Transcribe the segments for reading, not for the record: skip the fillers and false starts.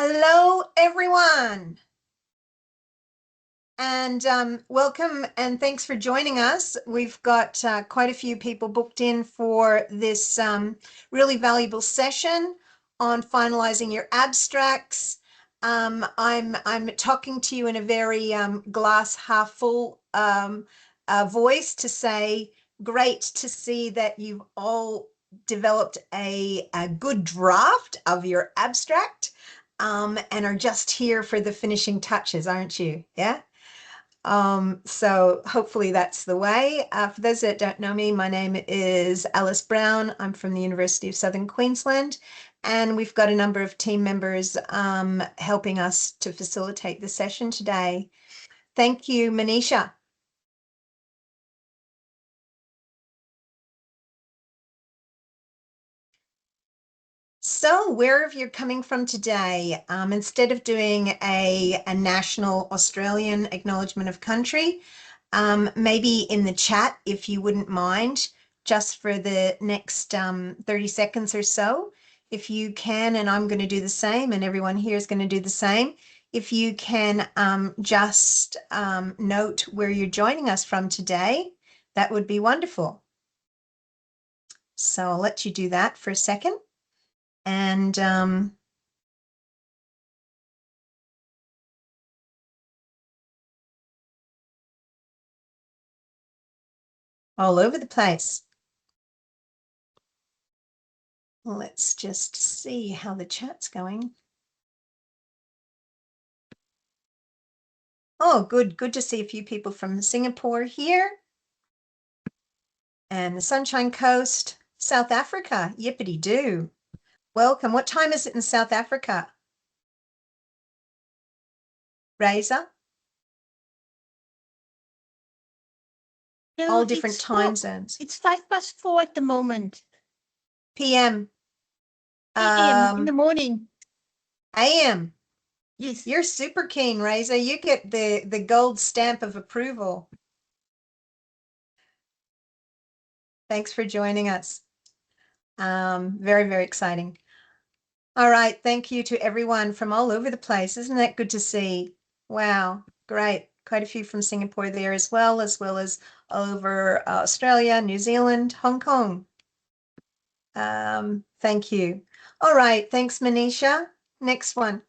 Hello, everyone, and welcome and thanks for joining us. We've got quite a few people booked in for this really valuable session on finalizing your abstracts. I'm talking to you in a very glass half full voice to say, great to see that you've all developed a good draft of your abstract. And are just here for the finishing touches, aren't you? Yeah. So hopefully that's the way. For those that don't know me, my name is Alice Brown. I'm from the University of Southern Queensland, and we've got a number of team members helping us to facilitate the session today. Thank you, Manisha. So wherever you're coming from today, instead of doing a national Australian acknowledgement of country, maybe in the chat, if you wouldn't mind, just for the next 30 seconds or so, if you can, and I'm going to do the same, and everyone here is going to do the same. If you can just note where you're joining us from today, that would be wonderful. So I'll let you do that for a second. And all over the place. Let's just see how the chat's going. Oh, good to see a few people from Singapore here. And the Sunshine Coast, South Africa, yippity-doo. Welcome. What time is it in South Africa? Razor? No, all different time zones. It's 4:05 at the moment. PM. AM in the morning. AM. Yes. You're super keen, Razor. You get the gold stamp of approval. Thanks for joining us. Very, very exciting. All right. Thank you to everyone from all over the place. Isn't that good to see? Wow. Great. Quite a few from Singapore there as well as all over Australia, New Zealand, Hong Kong. Thank you. All right. Thanks, Manisha. Next one.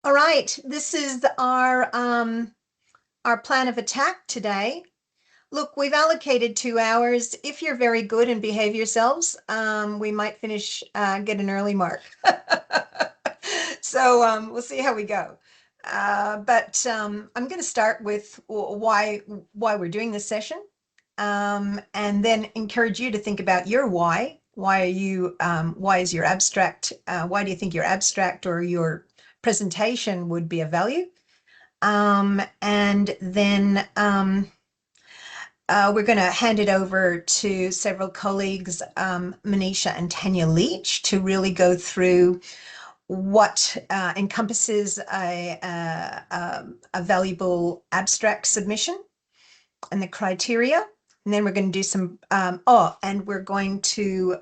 All right. This is our plan of attack today. Look, we've allocated 2 hours. If you're very good and behave yourselves, we might finish, get an early mark. So we'll see how we go. But I'm going to start with why we're doing this session, and then encourage you to think about your why. Why are you? Why is your abstract? Why do you think your abstract or your presentation would be of value? And then we're going to hand it over to several colleagues, Manisha and Tanya Leach, to really go through what encompasses a valuable abstract submission and the criteria. And then we're going to do some, and we're going to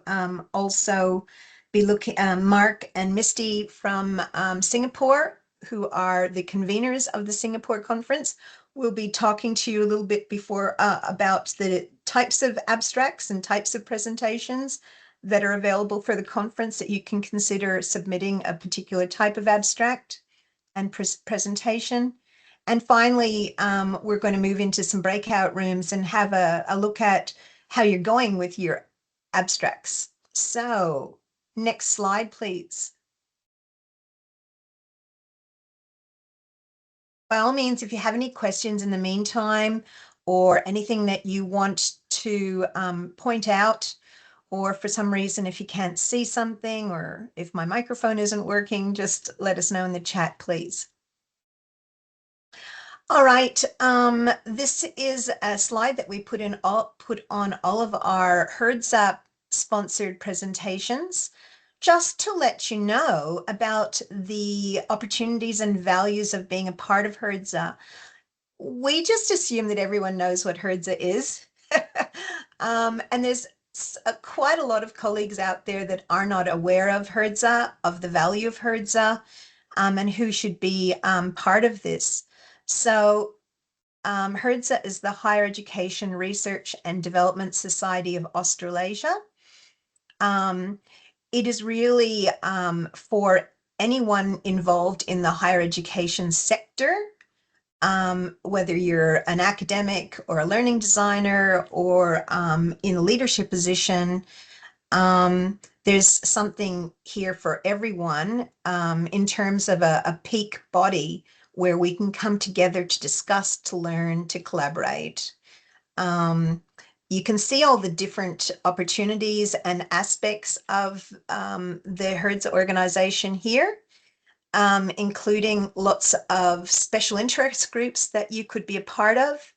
also be looking, Mark and Misty from Singapore, who are the conveners of the Singapore conference. We'll be talking to you a little bit before about the types of abstracts and types of presentations that are available for the conference that you can consider submitting a particular type of abstract and presentation. And finally, we're going to move into some breakout rooms and have a look at how you're going with your abstracts. So next slide, please. By all means, if you have any questions in the meantime, or anything that you want to point out, or for some reason, if you can't see something, or if my microphone isn't working, just let us know in the chat, please. All right, this is a slide that we put on all of our HERDSA sponsored presentations, just to let you know about the opportunities and values of being a part of HERDSA. We just assume that everyone knows what HERDSA is. And there's quite a lot of colleagues out there that are not aware of HERDSA, of the value of HERDSA, and who should be part of this. So HERDSA is the Higher Education Research and Development Society of Australasia. It is really for anyone involved in the higher education sector, whether you're an academic or a learning designer or in a leadership position. There's something here for everyone in terms of a peak body where we can come together to discuss, to learn, to collaborate. You can see all the different opportunities and aspects of the HERDSA organization here, including lots of special interest groups that you could be a part of.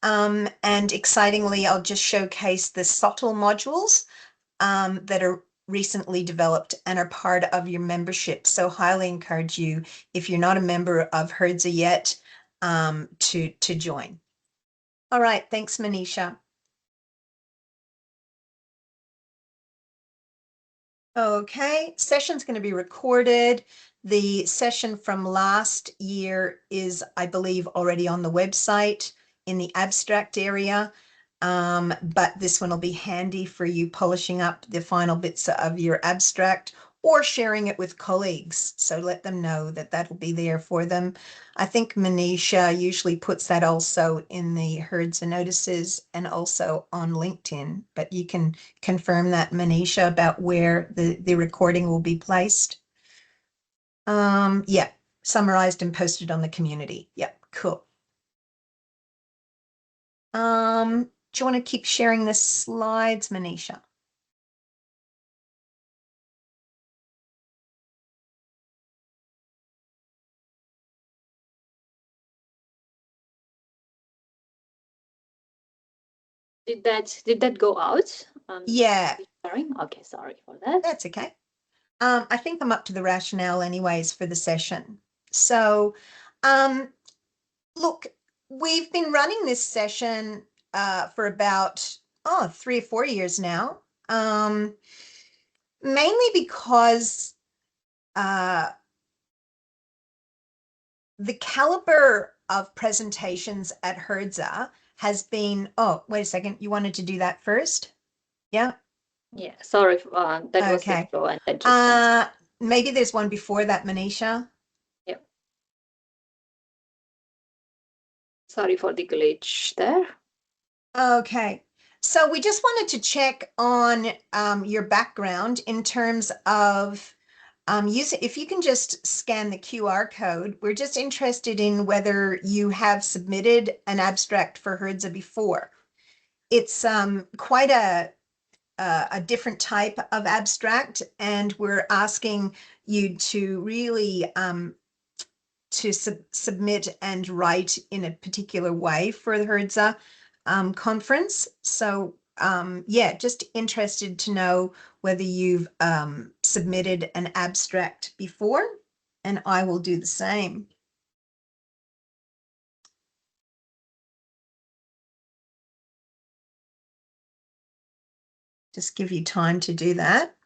And excitingly, I'll just showcase the SOTL modules that are recently developed and are part of your membership. So highly encourage you, if you're not a member of HERDSA yet, to join. All right, thanks, Manisha. Okay, session's going to be recorded. The session from last year is, I believe, already on the website in the abstract area. But this one will be handy for you polishing up the final bits of your abstract or sharing it with colleagues. So let them know that that'll be there for them. I think Manisha usually puts that also in the HERDSA notices and also on LinkedIn, but you can confirm that, Manisha, about where the recording will be placed. Yeah, summarized and posted on the community. Yeah, cool. Do you want to keep sharing the slides, Manisha? Did that go out? Yeah. Sorry. Okay, sorry for that. That's okay. I think I'm up to the rationale anyways for the session. So, look, we've been running this session for about 3 or 4 years now, mainly because the caliber of presentations at HERDSA has been, wait a second, you wanted to do that first? Yeah. Yeah, sorry, that was the Okay. flow and that just Maybe there's one before that, Manisha. Yep. Sorry for the glitch there. Okay. So we just wanted to check on your background in terms of if you can just scan the QR code. We're just interested in whether you have submitted an abstract for HERDSA before. It's quite a different type of abstract, and we're asking you to really submit and write in a particular way for the HERDSA conference. So yeah, just interested to know whether you've submitted an abstract before, and I will do the same. Just give you time to do that.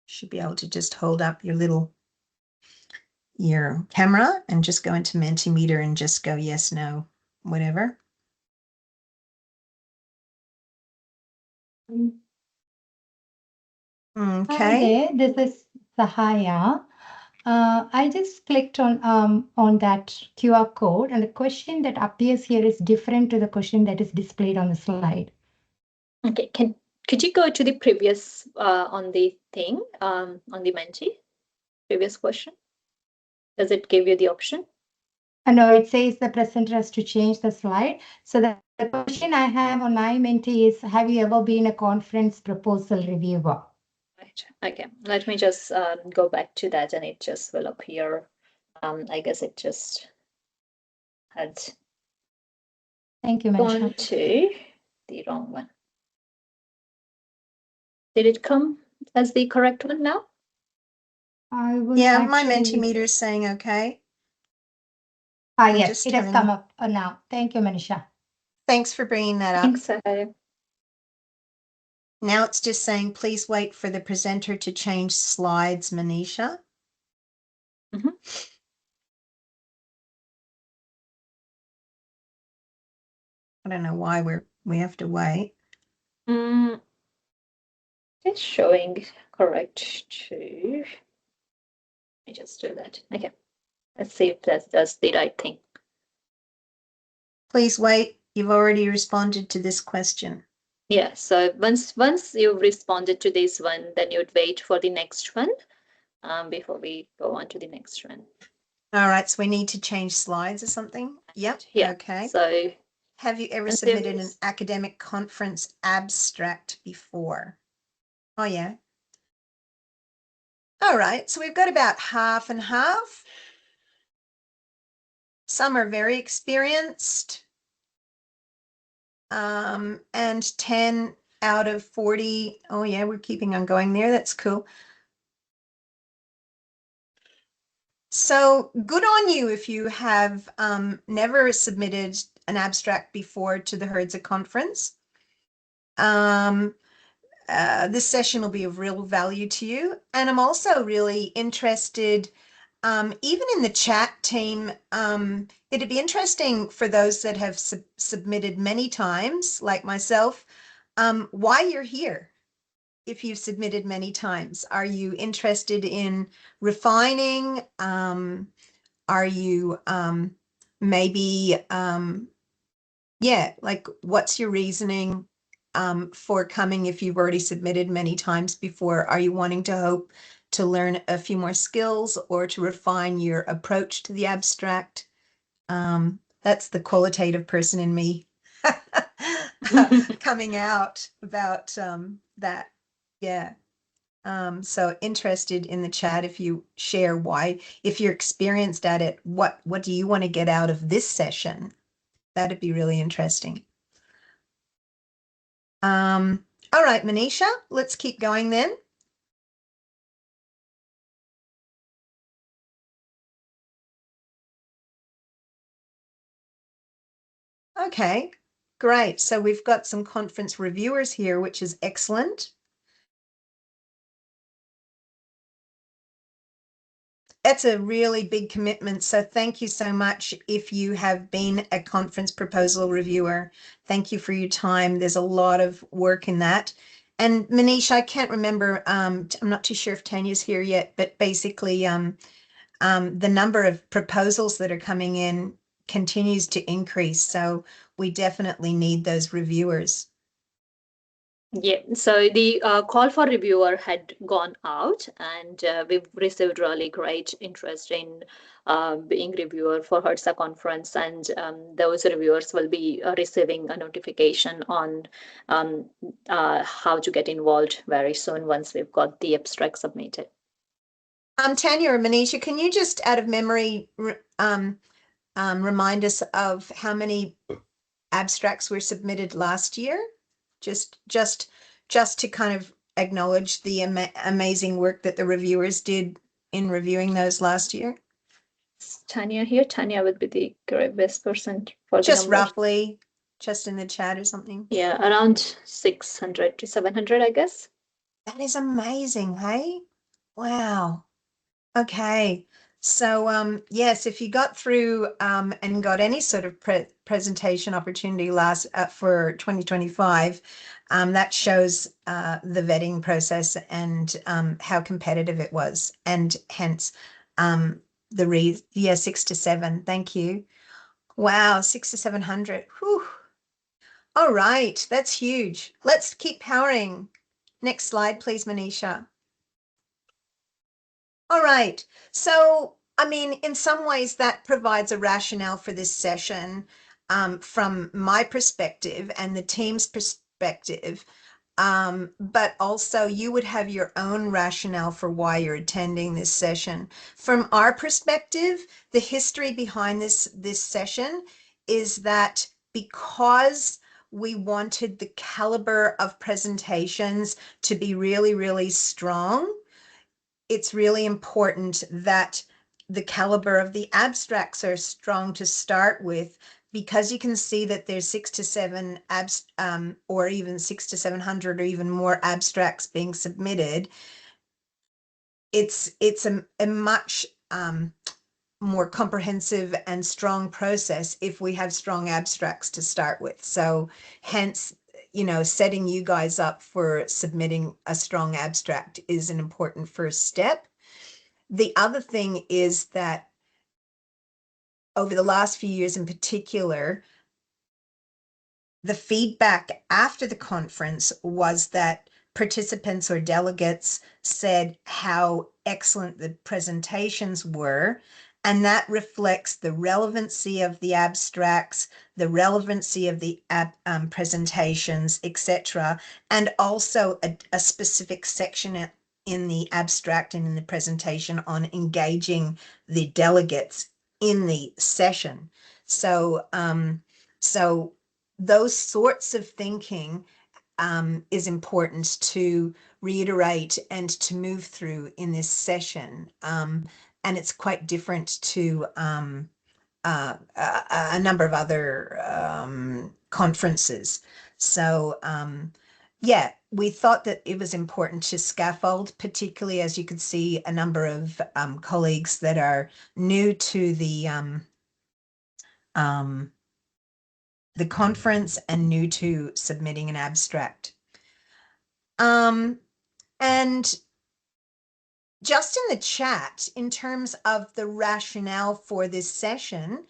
Should be able to just hold up your camera and just go into Mentimeter and just go yes, no, whatever. Okay. Hi there, this is Sahaya. I just clicked on that QR code, and the question that appears here is different to the question that is displayed on the slide. Okay, could you go to the previous on the thing on the Menti? Previous question. Does it give you the option? No, it says the presenter has to change the slide. So the question I have on my Menti is, have you ever been a conference proposal reviewer? Right. Okay, let me just go back to that and it just will appear. I guess it just had Thank you, gone Manisha. to the wrong one. Did it come as the correct one now? I was my Mentimeter is saying okay. Yes, it has come up now. Thank you, Manisha. Thanks for bringing that up. Thanks, Sahaya. Now it's just saying, please wait for the presenter to change slides, Manisha. Mhm. I don't know why we have to wait. It's showing correct too. Let me just do that. Okay. Let's see if that does the right thing. Please wait. You've already responded to this question. Yeah, so once you've responded to this one, then you'd wait for the next one before we go on to the next one. All right, so we need to change slides or something? Yep. Yeah. Okay. So have you ever once submitted an you've- academic conference abstract before? Oh, yeah. All right, so we've got about half and half. Some are very experienced. And 10 out of 40. Oh, yeah, we're keeping on going there. That's cool. So good on you if you have never submitted an abstract before to the HERDSA conference. This session will be of real value to you. And I'm also really interested, even in the chat team, it'd be interesting for those that have submitted many times, like myself, why you're here. If you've submitted many times, are you interested in refining? Are you maybe, yeah, like what's your reasoning for coming if you've already submitted many times before? Are you wanting to hope to learn a few more skills or to refine your approach to the abstract? That's the qualitative person in me coming out about that. Yeah. So interested in the chat if you share why, if you're experienced at it, what do you want to get out of this session? That'd be really interesting. All right, Manisha, let's keep going then. Okay, great. So we've got some conference reviewers here, which is excellent. That's a really big commitment. So thank you so much if you have been a conference proposal reviewer. Thank you for your time. There's a lot of work in that. And Manisha, I can't remember, I'm not too sure if Tanya's here yet, but basically the number of proposals that are coming in continues to increase. So we definitely need those reviewers. Yeah, so the call for reviewer had gone out, and we've received really great interest in being reviewer for HERDSA conference, and those reviewers will be receiving a notification on how to get involved very soon once we've got the abstract submitted. Tanya or Manisha, can you just out of memory remind us of how many abstracts were submitted last year? Just to kind of acknowledge the amazing work that the reviewers did in reviewing those last year. Is Tanya here? Tanya would be the best person for the Just numbers. roughly, just in the chat or something. Yeah, around 600 to 700, I guess. That is amazing, hey? Wow. Okay. So yes, if you got through and got any sort of presentation opportunity last for 2025, that shows the vetting process and how competitive it was, and hence the 6 to 7. Thank you. Wow, 6 to 700. Whew. All right, that's huge. Let's keep powering. Next slide, please, Manisha. All right. So, I mean, in some ways that provides a rationale for this session from my perspective and the team's perspective. But also you would have your own rationale for why you're attending this session. From our perspective, the history behind this session is that because we wanted the caliber of presentations to be really, really strong, it's really important that the caliber of the abstracts are strong to start with, because you can see that there's 6 to 7 or even 6 to 700 or even more abstracts being submitted, it's a much more comprehensive and strong process if we have strong abstracts to start with. So hence, setting you guys up for submitting a strong abstract is an important first step. The other thing is that over the last few years in particular, the feedback after the conference was that participants or delegates said how excellent the presentations were. And that reflects the relevancy of the abstracts, the relevancy of the presentations, etc. And also a specific section in the abstract and in the presentation on engaging the delegates in the session. So those sorts of thinking is important to reiterate and to move through in this session. And it's quite different to a number of other conferences. So yeah, we thought that it was important to scaffold, particularly as you could see a number of colleagues that are new to the conference and new to submitting an abstract. And just in the chat, in terms of the rationale for this session,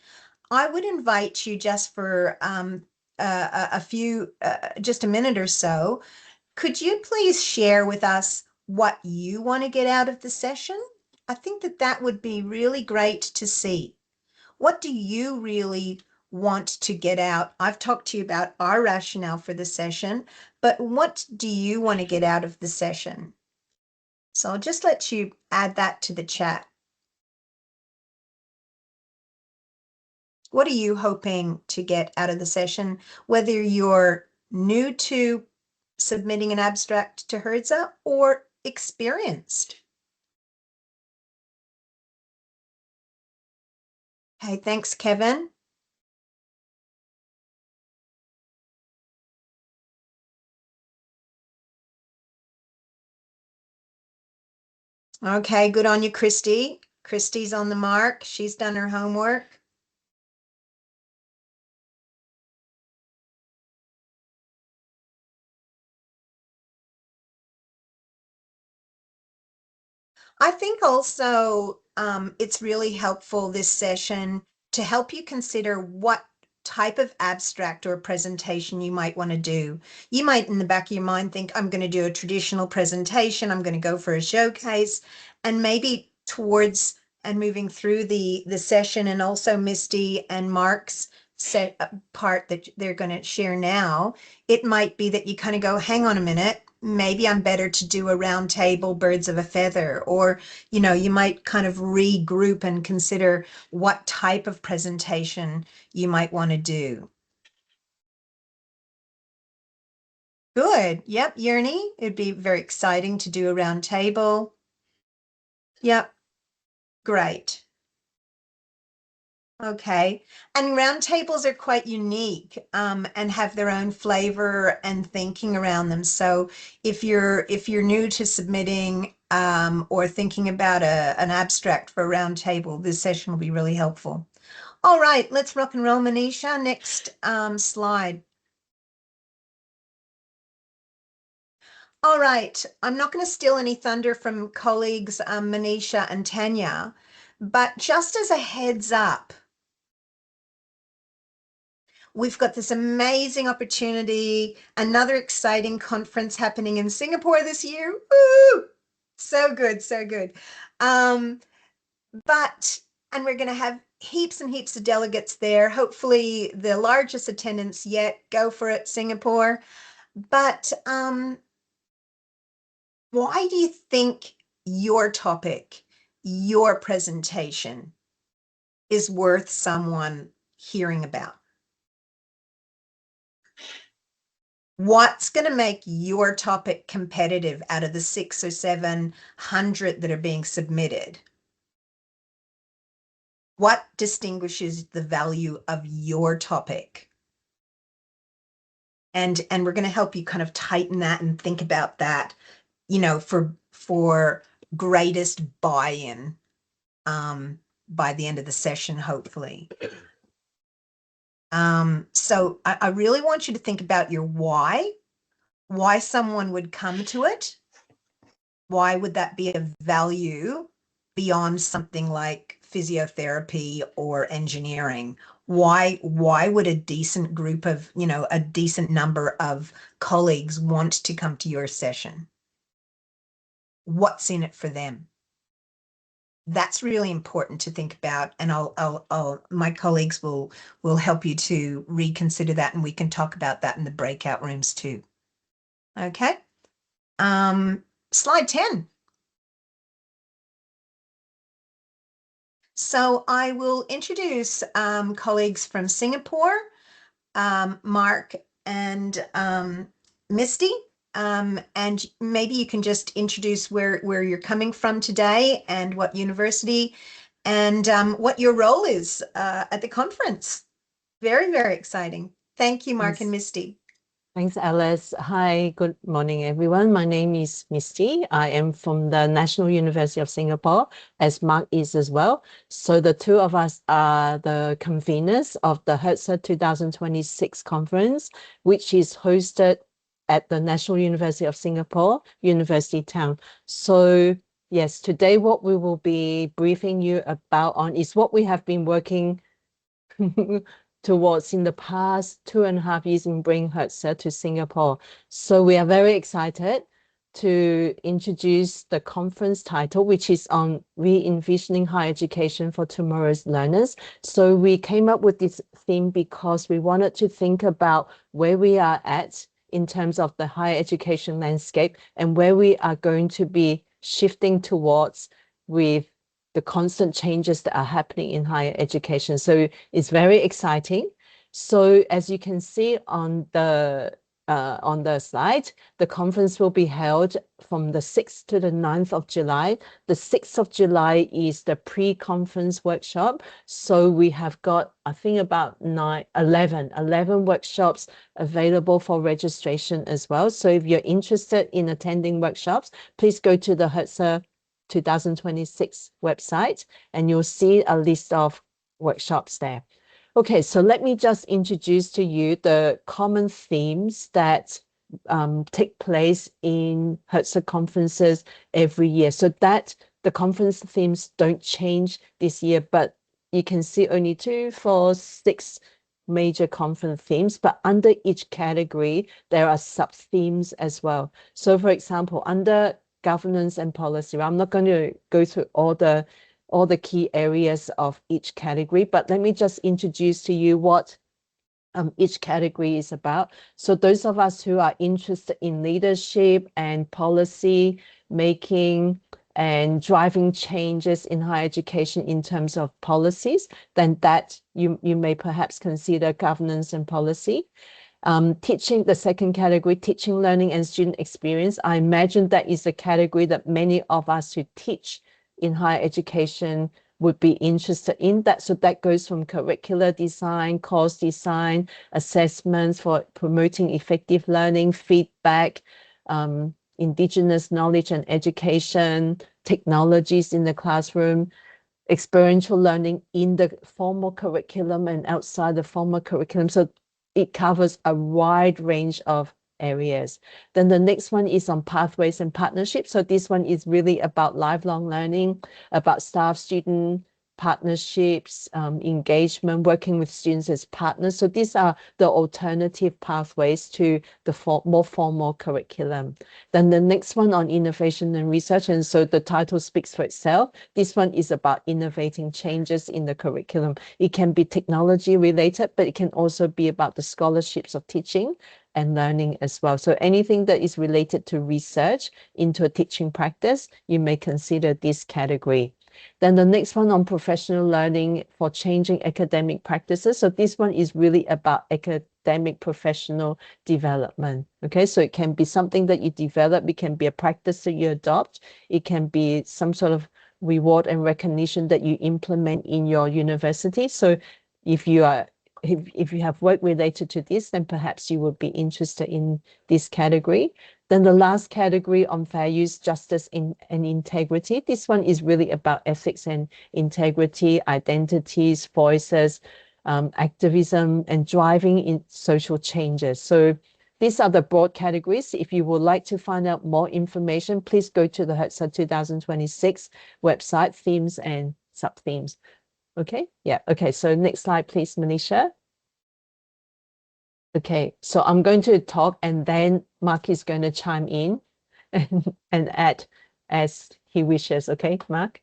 I would invite you just for just a minute or so, could you please share with us what you want to get out of the session? I think that would be really great to see. What do you really want to get out? I've talked to you about our rationale for the session, but what do you want to get out of the session? So I'll just let you add that to the chat. What are you hoping to get out of the session, whether you're new to submitting an abstract to HERDSA or experienced? Hey, thanks, Kevin. Okay, good on you, Christy. Christy's on the mark. She's done her homework. I think also it's really helpful this session to help you consider what type of abstract or presentation you might want to do. You might in the back of your mind think, I'm going to do a traditional presentation, I'm going to go for a showcase, and maybe towards and moving through the session, and also Misty and Mark's part that they're going to share now, it might be that you kind of go, hang on a minute, maybe I'm better to do a round table, birds of a feather, or, you might kind of regroup and consider what type of presentation you might want to do. Good. Yep, Yerny, it'd be very exciting to do a round table. Yep, great. Okay, and roundtables are quite unique and have their own flavor and thinking around them. So if you're new to submitting or thinking about an abstract for a roundtable, this session will be really helpful. All right, let's rock and roll, Manisha. Next slide. All right, I'm not going to steal any thunder from colleagues Manisha and Tanya, but just as a heads up, we've got this amazing opportunity, another exciting conference happening in Singapore this year. Woo! So good, so good. And we're going to have heaps and heaps of delegates there. Hopefully the largest attendance yet. Go for it, Singapore. But why do you think your topic, your presentation is worth someone hearing about? What's going to make your topic competitive out of the 600 or 700 that are being submitted? What distinguishes the value of your topic? And we're going to help you kind of tighten that and think about that, you know, for greatest buy-in by the end of the session, hopefully. So I really want you to think about your why someone would come to it. Why would that be of value beyond something like physiotherapy or engineering? Why would a decent group of, you know, a decent number of colleagues want to come to your session? What's in it for them? That's really important to think about, and my colleagues will help you to reconsider that, and we can talk about that in the breakout rooms too. Okay. Slide 10. So I will introduce colleagues from Singapore, Mark and Misty, and maybe you can just introduce where you're coming from today and what university and what your role is at the conference. Very, very exciting. Thank you, Mark and Misty. Thanks, Alice. Hi, good morning, everyone. My name is Misty. I am from the National University of Singapore, as Mark is as well. So the two of us are the conveners of the HERDSA 2026 conference, which is hosted at the National University of Singapore, University Town. So yes, today what we will be briefing you about on is what we have been working towards in the past 2.5 years in bringing HERDSA to Singapore. So we are very excited to introduce the conference title, which is on Re-envisioning Higher Education for Tomorrow's Learners. So we came up with this theme because we wanted to think about where we are at in terms of the higher education landscape and where we are going to be shifting towards with the constant changes that are happening in higher education. So it's very exciting. So as you can see on the slide, the conference will be held from the 6th to the 9th of July. The 6th of July is the pre-conference workshop. So we have got, I think, about 11 workshops available for registration as well. So if you're interested in attending workshops, please go to the HERDSA 2026 website and you'll see a list of workshops there. Okay, so let me just introduce to you the common themes that take place in HERDSA conferences every year. So that the conference themes don't change this year, but you can see only 2, 4, 6 major conference themes, but under each category, there are sub-themes as well. So for example, under governance and policy, I'm not going to go through all the key areas of each category, but let me just introduce to you what each category is about. So those of us who are interested in leadership and policy making and driving changes in higher education in terms of policies, then that you may perhaps consider governance and policy. Teaching, the second category, teaching, learning, and student experience. I imagine that is a category that many of us who teach in higher education would be interested in. That. So that goes from curricular design, course design, assessments for promoting effective learning, feedback, Indigenous knowledge and education, technologies in the classroom, experiential learning in the formal curriculum and outside the formal curriculum. So it covers a wide range of areas. Then the next one is on pathways and partnerships. So this one is really about lifelong learning, about staff-student partnerships, engagement, working with students as partners. So these are the alternative pathways to the more formal curriculum. Then the next one on innovation and research. And so the title speaks for itself. This one is about innovating changes in the curriculum. It can be technology related, but it can also be about the scholarships of teaching and learning as well. So anything that is related to research into a teaching practice, you may consider this category. Then the next one on professional learning for changing academic practices. So this one is really about academic professional development. Okay, so it can be something that you develop. It can be a practice that you adopt. It can be some sort of reward and recognition that you implement in your university. So if you are if you have work related to this, then perhaps you would be interested in this category. Then the last category on fair use, justice and integrity. This one is really about ethics and integrity, identities, voices, activism, and driving in social changes. So these are the broad categories. If you would like to find out more information, please go to the HERDSA 2026 website, themes and sub-themes. Okay, yeah, okay, so next slide, please, Manisha. Okay, so I'm going to talk and then Mark is going to chime in and add as he wishes. Okay, Mark?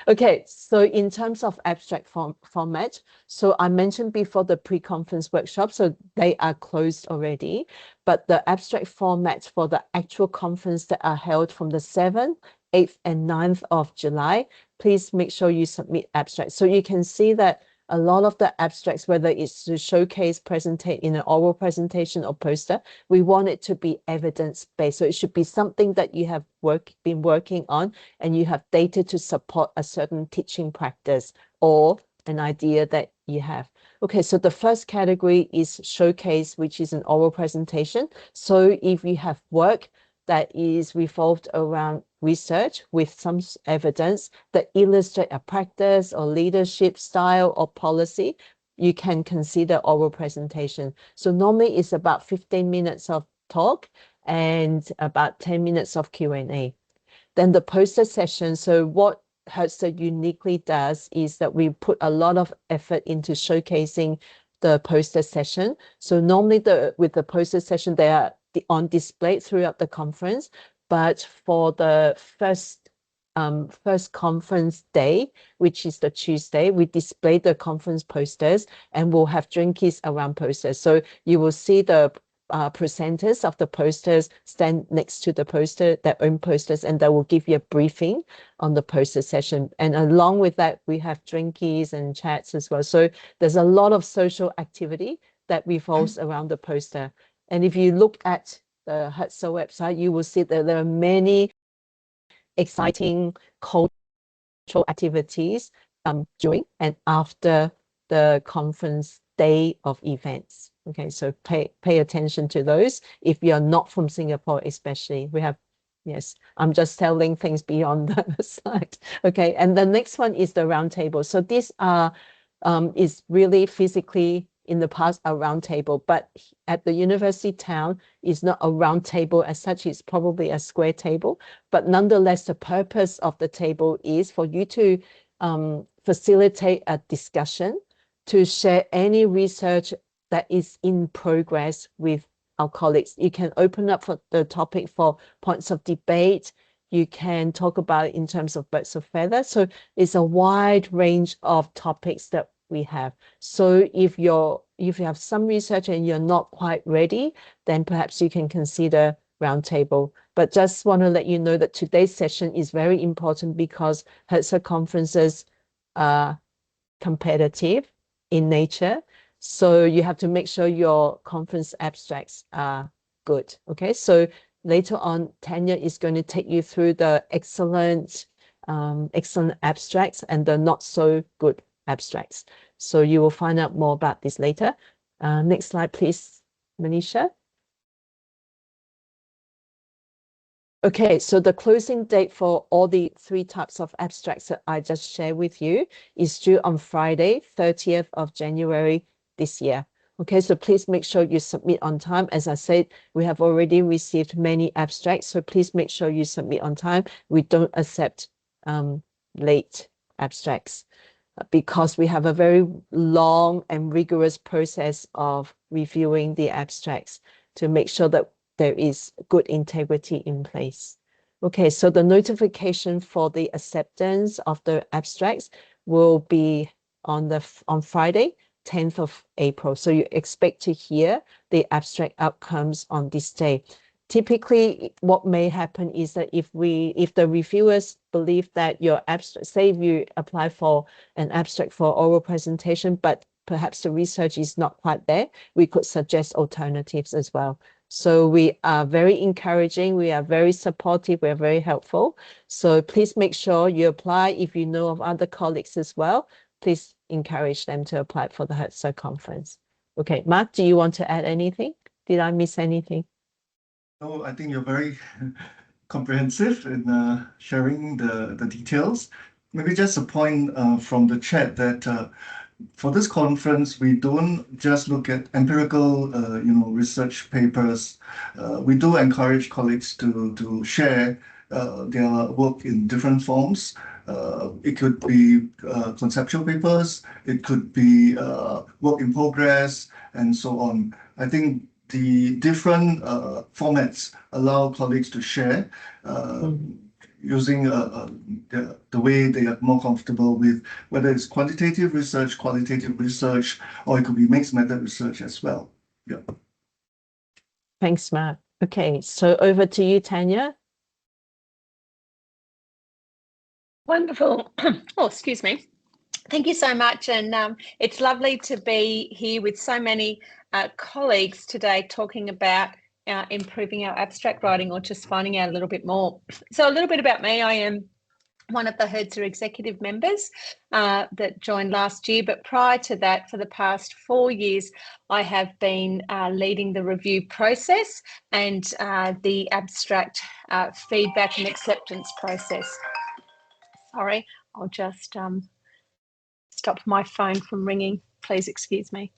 Okay, so in terms of abstract format, so I mentioned before the pre-conference workshop, so they are closed already, but the abstract formats for the actual conference that are held from the 7th, 8th and 9th of July, please make sure you submit abstracts. So you can see that a lot of the abstracts, whether it's to showcase, presentate in an oral presentation or poster, we want it to be evidence-based. So it should be something that you have been working on and you have data to support a certain teaching practice or an idea that you have. Okay, so the first category is showcase, which is an oral presentation. So if you have work that is revolved around research with some evidence that illustrate a practice or leadership style or policy, you can consider oral presentation. So normally it's about 15 minutes of talk and about 10 minutes of Q&A. Then the poster session. So what HERDSA uniquely does is that we put a lot of effort into showcasing the poster session. So normally with the poster session, they are on display throughout the conference, but for the first conference day, which is the Tuesday, we display the conference posters and we'll have drinkies around posters. So you will see the presenters of the posters stand next to the poster, their own posters, and they will give you a briefing on the poster session. And along with that, we have drinkies and chats as well. So there's a lot of social activity that revolves around the poster. And if you look at the HERDSA website, you will see that there are many exciting cultural activities during and after the conference day of events. Okay, so pay attention to those. If you're not from Singapore, especially, we have, yes, I'm just telling things beyond the slide. Okay, and the next one is the roundtable. So these are, is really physically in the past a round table, but at the university town is not a round table as such, it's probably a square table. But nonetheless, the purpose of the table is for you to facilitate a discussion, to share any research that is in progress with our colleagues. You can open up for the topic for points of debate. You can talk about it in terms of birds of feather. So it's a wide range of topics that we have. So if you have some research and you're not quite ready, then perhaps you can consider roundtable. But just want to let you know that today's session is very important because HERDSA conferences are competitive in nature. So you have to make sure your conference abstracts are good. Okay, so later on, Tanya is going to take you through the excellent abstracts and the not so good abstracts. So you will find out more about this later. Next slide, please, Manisha. Okay, so the closing date for all the 3 types of abstracts that I just shared with you is due on Friday, 30th of January this year. Okay, so please make sure you submit on time. As I said, we have already received many abstracts, so please make sure you submit on time. We don't accept late abstracts because we have a very long and rigorous process of reviewing the abstracts to make sure that there is good integrity in place. Okay, so the notification for the acceptance of the abstracts will be on Friday, 10th of April. So you expect to hear the abstract outcomes on this day. Typically, what may happen is that if the reviewers believe that your abstract, say if you apply for an abstract for oral presentation, but perhaps the research is not quite there, we could suggest alternatives as well. So we are very encouraging, we are very supportive, we are very helpful. So please make sure you apply. If you know of other colleagues as well, please encourage them to apply for the HERDSA conference. Okay, Mark, do you want to add anything? Did I miss anything? No, I think you're very comprehensive in sharing the details. Maybe just a point from the chat that for this conference, we don't just look at empirical, research papers. We do encourage colleagues to share their work in different forms. It could be conceptual papers, it could be work in progress, and so on. I think the different formats allow colleagues to share using the way they are more comfortable with, whether it's quantitative research, qualitative research, or it could be mixed method research as well. Yeah. Thanks, Mark. Okay, so over to you, Tanya. Wonderful. Oh, excuse me. Thank you so much. And it's lovely to be here with so many colleagues today talking about improving our abstract writing or just finding out a little bit more. So a little bit about me. I am one of the HERDSA executive members that joined last year. But prior to that, for the past 4 years, I have been leading the review process and the abstract feedback and acceptance process. Sorry, I'll just stop my phone from ringing. Please excuse me.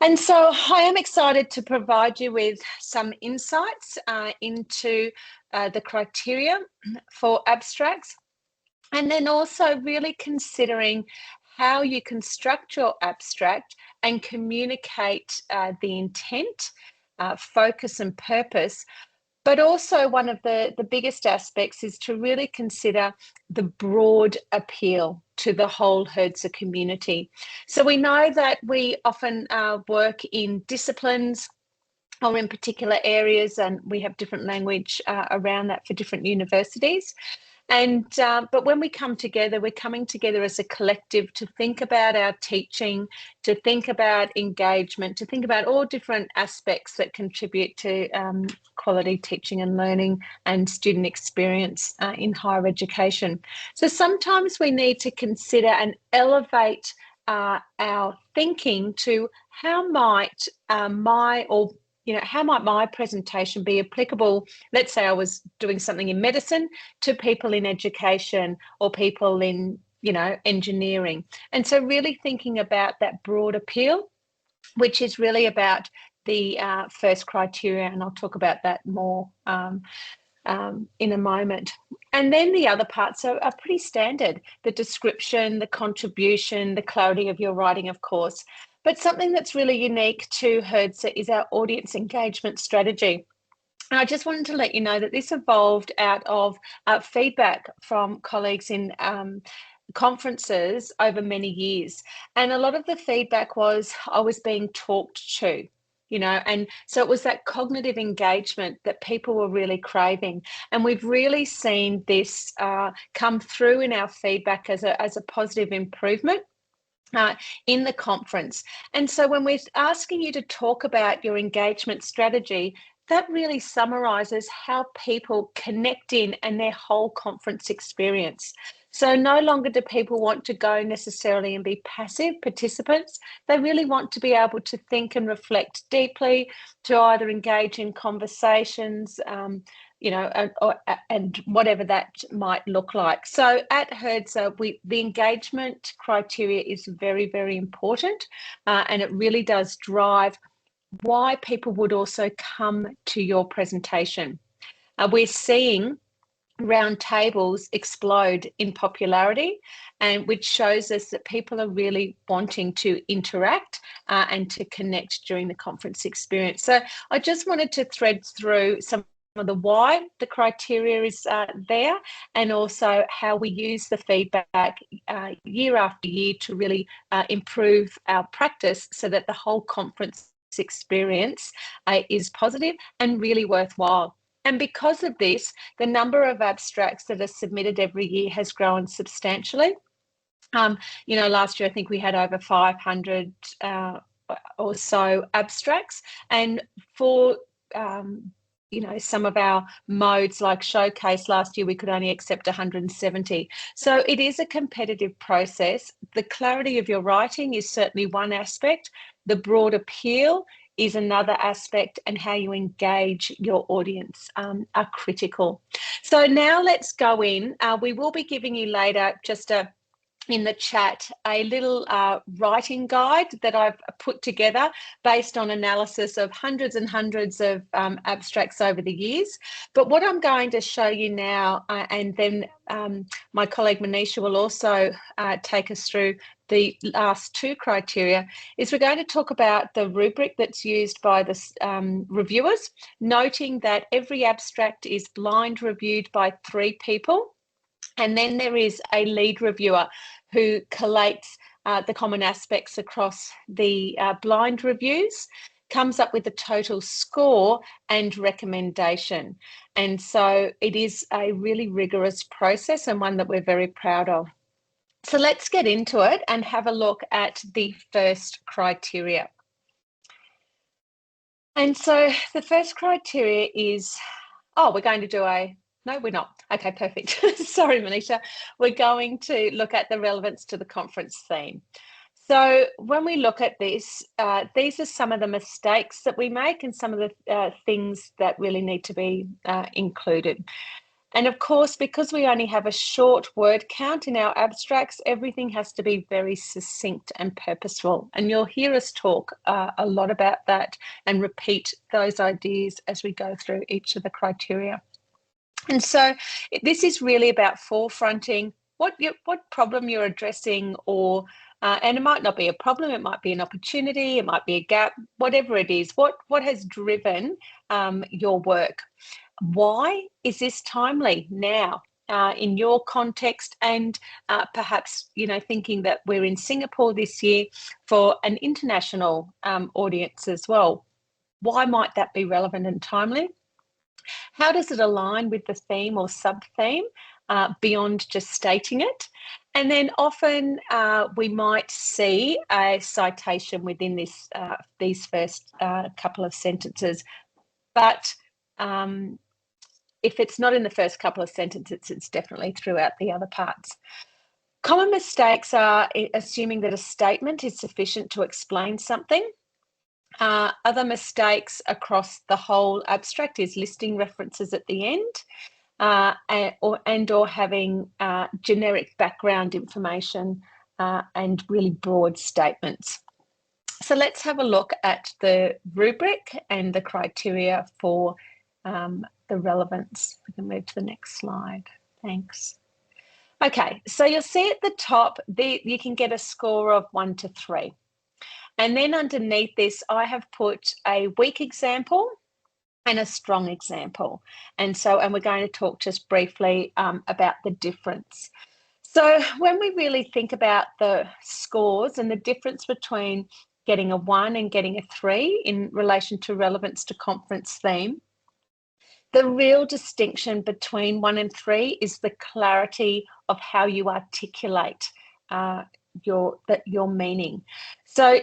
And so I am excited to provide you with some insights into the criteria for abstracts, and then also really considering how you construct your abstract and communicate the intent, focus and purpose. But also one of the biggest aspects is to really consider the broad appeal to the whole HERDSA community. So we know that we often work in disciplines or in particular areas, and we have different language around that for different universities. And but when we come together, we're coming together as a collective to think about our teaching, to think about engagement, to think about all different aspects that contribute to quality teaching and learning and student experience in higher education. So sometimes we need to consider and elevate our thinking to how might how might my presentation be applicable? Let's say I was doing something in medicine to people in education or people in, engineering. And so really thinking about that broad appeal, which is really about the first criteria, and I'll talk about that more in a moment. And then the other parts are pretty standard: the description, the contribution, the clarity of your writing, of course. But something that's really unique to HERDSA is our audience engagement strategy. And I just wanted to let you know that this evolved out of feedback from colleagues in conferences over many years. And a lot of the feedback was I was being talked to, and so it was that cognitive engagement that people were really craving. And we've really seen this come through in our feedback as a positive improvement in the conference. And so when we're asking you to talk about your engagement strategy, that really summarizes how people connect in and their whole conference experience. So no longer do people want to go necessarily and be passive participants. They really want to be able to think and reflect deeply, to either engage in conversations, and whatever that might look like. So at HERDSA, the engagement criteria is very, very important, and it really does drive why people would also come to your presentation. We're seeing round tables explode in popularity, and which shows us that people are really wanting to interact and to connect during the conference experience. So I just wanted to thread through some of the why the criteria is there, and also how we use the feedback year after year to really improve our practice so that the whole conference experience is positive and really worthwhile. And because of this, the number of abstracts that are submitted every year has grown substantially. Last year I think we had over 500 or so abstracts, and for you know, some of our modes like Showcase last year, we could only accept 170. So it is a competitive process. The clarity of your writing is certainly one aspect. The broad appeal is another aspect, and how you engage your audience are critical. So now let's go in. We will be giving you later just in the chat a little writing guide that I've put together based on analysis of hundreds and hundreds of abstracts over the years. But what I'm going to show you now, and then my colleague Manisha will also take us through the last two criteria, is we're going to talk about the rubric that's used by the reviewers, noting that every abstract is blind reviewed by 3 people. And then there is a lead reviewer who collates the common aspects across the blind reviews, comes up with a total score and recommendation. And so it is a really rigorous process, and one that we're very proud of. So let's get into it and have a look at the first criteria. And so the first criteria is, we're going to do no, we're not. Okay, perfect. Sorry, Manisha. We're going to look at the relevance to the conference theme. So when we look at this, these are some of the mistakes that we make and some of the things that really need to be included. And of course, because we only have a short word count in our abstracts, everything has to be very succinct and purposeful. And you'll hear us talk a lot about that and repeat those ideas as we go through each of the criteria. And so this is really about forefronting what problem you're addressing, or and it might not be a problem, it might be an opportunity, it might be a gap, whatever it is, what has driven your work. Why is this timely now in your context, and perhaps, you know, thinking that we're in Singapore this year for an international audience as well? Why might that be relevant and timely? How does it align with the theme or sub-theme beyond just stating it? And then often we might see a citation within this these first couple of sentences, but if it's not in the first couple of sentences, it's definitely throughout the other parts. Common mistakes are assuming that a statement is sufficient to explain something. Other mistakes across the whole abstract is listing references at the end, or having generic background information and really broad statements. So let's have a look at the rubric and the criteria for the relevance. We can move to the next slide. Thanks. Okay, so you'll see at the top, you can get a score of 1 to 3. And then underneath this, I have put a weak example and a strong example. And we're going to talk just briefly about the difference. So when we really think about the scores and the difference between getting a 1 and getting a 3 in relation to relevance to conference theme, the real distinction between 1 and 3 is the clarity of how you articulate your meaning. So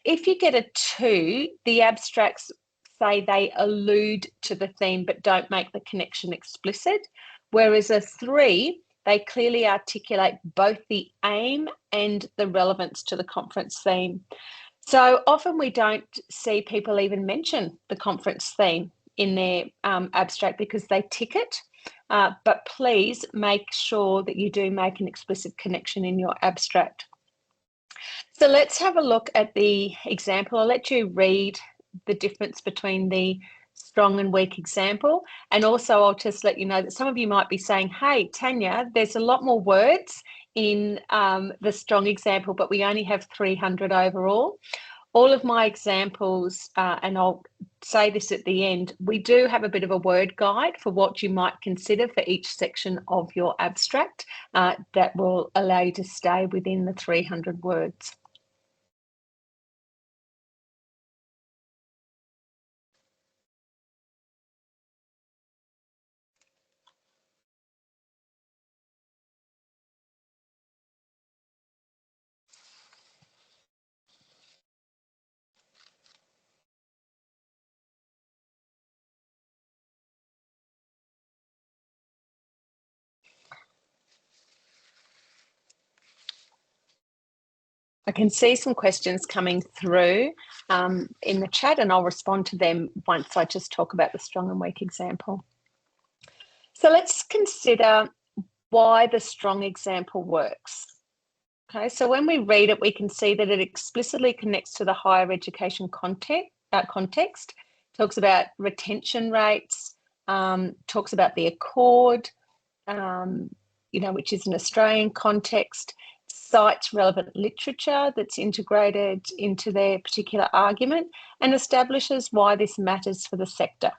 if you get a 2, the abstracts say they allude to the theme but don't make the connection explicit, whereas a 3, they clearly articulate both the aim and the relevance to the conference theme. So often we don't see people even mention the conference theme in their abstract because they tick it, but please make sure that you do make an explicit connection in your abstract. So let's have a look at the example. I'll let you read the difference between the strong and weak example. And also I'll just let you know that some of you might be saying, hey, Tanya, there's a lot more words in the strong example, but we only have 300 overall. All of my examples, and I'll say this at the end, we do have a bit of a word guide for what you might consider for each section of your abstract that will allow you to stay within the 300 words. I can see some questions coming through in the chat, and I'll respond to them once I just talk about the strong and weak example. So let's consider why the strong example works. Okay, so when we read it, we can see that it explicitly connects to the higher education context, talks about retention rates, talks about the accord, which is an Australian context, cites relevant literature that's integrated into their particular argument, and establishes why this matters for the sector.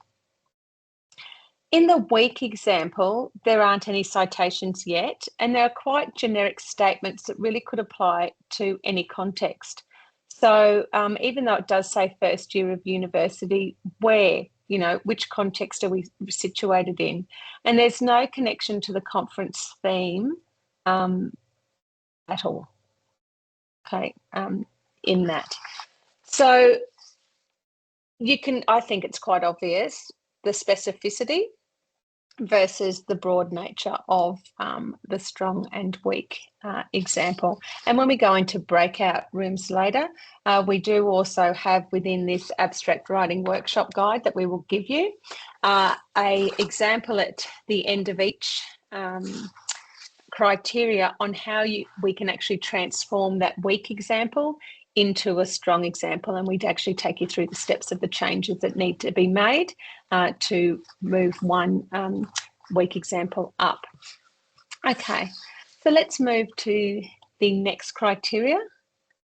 In the weak example, there aren't any citations yet, and there are quite generic statements that really could apply to any context. So even though it does say first year of university, where, which context are we situated in? And there's no connection to the conference theme at all, okay, in that. So I think it's quite obvious, the specificity versus the broad nature of the strong and weak example. And when we go into breakout rooms later, we do also have within this abstract writing workshop guide that we will give you a example at the end of each criteria on how we can actually transform that weak example into a strong example, and we'd actually take you through the steps of the changes that need to be made to move one weak example up. Okay, so let's move to the next criteria,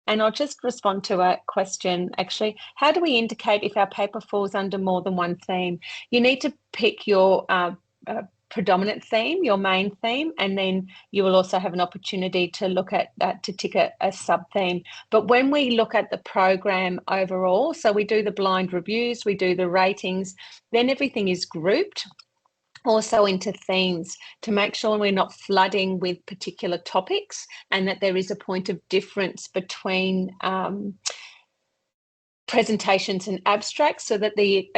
and I'll just respond to a question actually. How do we indicate if our paper falls under more than one theme? You need to pick your predominant theme, your main theme, and then you will also have an opportunity to look at to tick a sub-theme. But when we look at the program overall, so we do the blind reviews, we do the ratings, then everything is grouped also into themes to make sure we're not flooding with particular topics, and that there is a point of difference between presentations and abstracts, so that the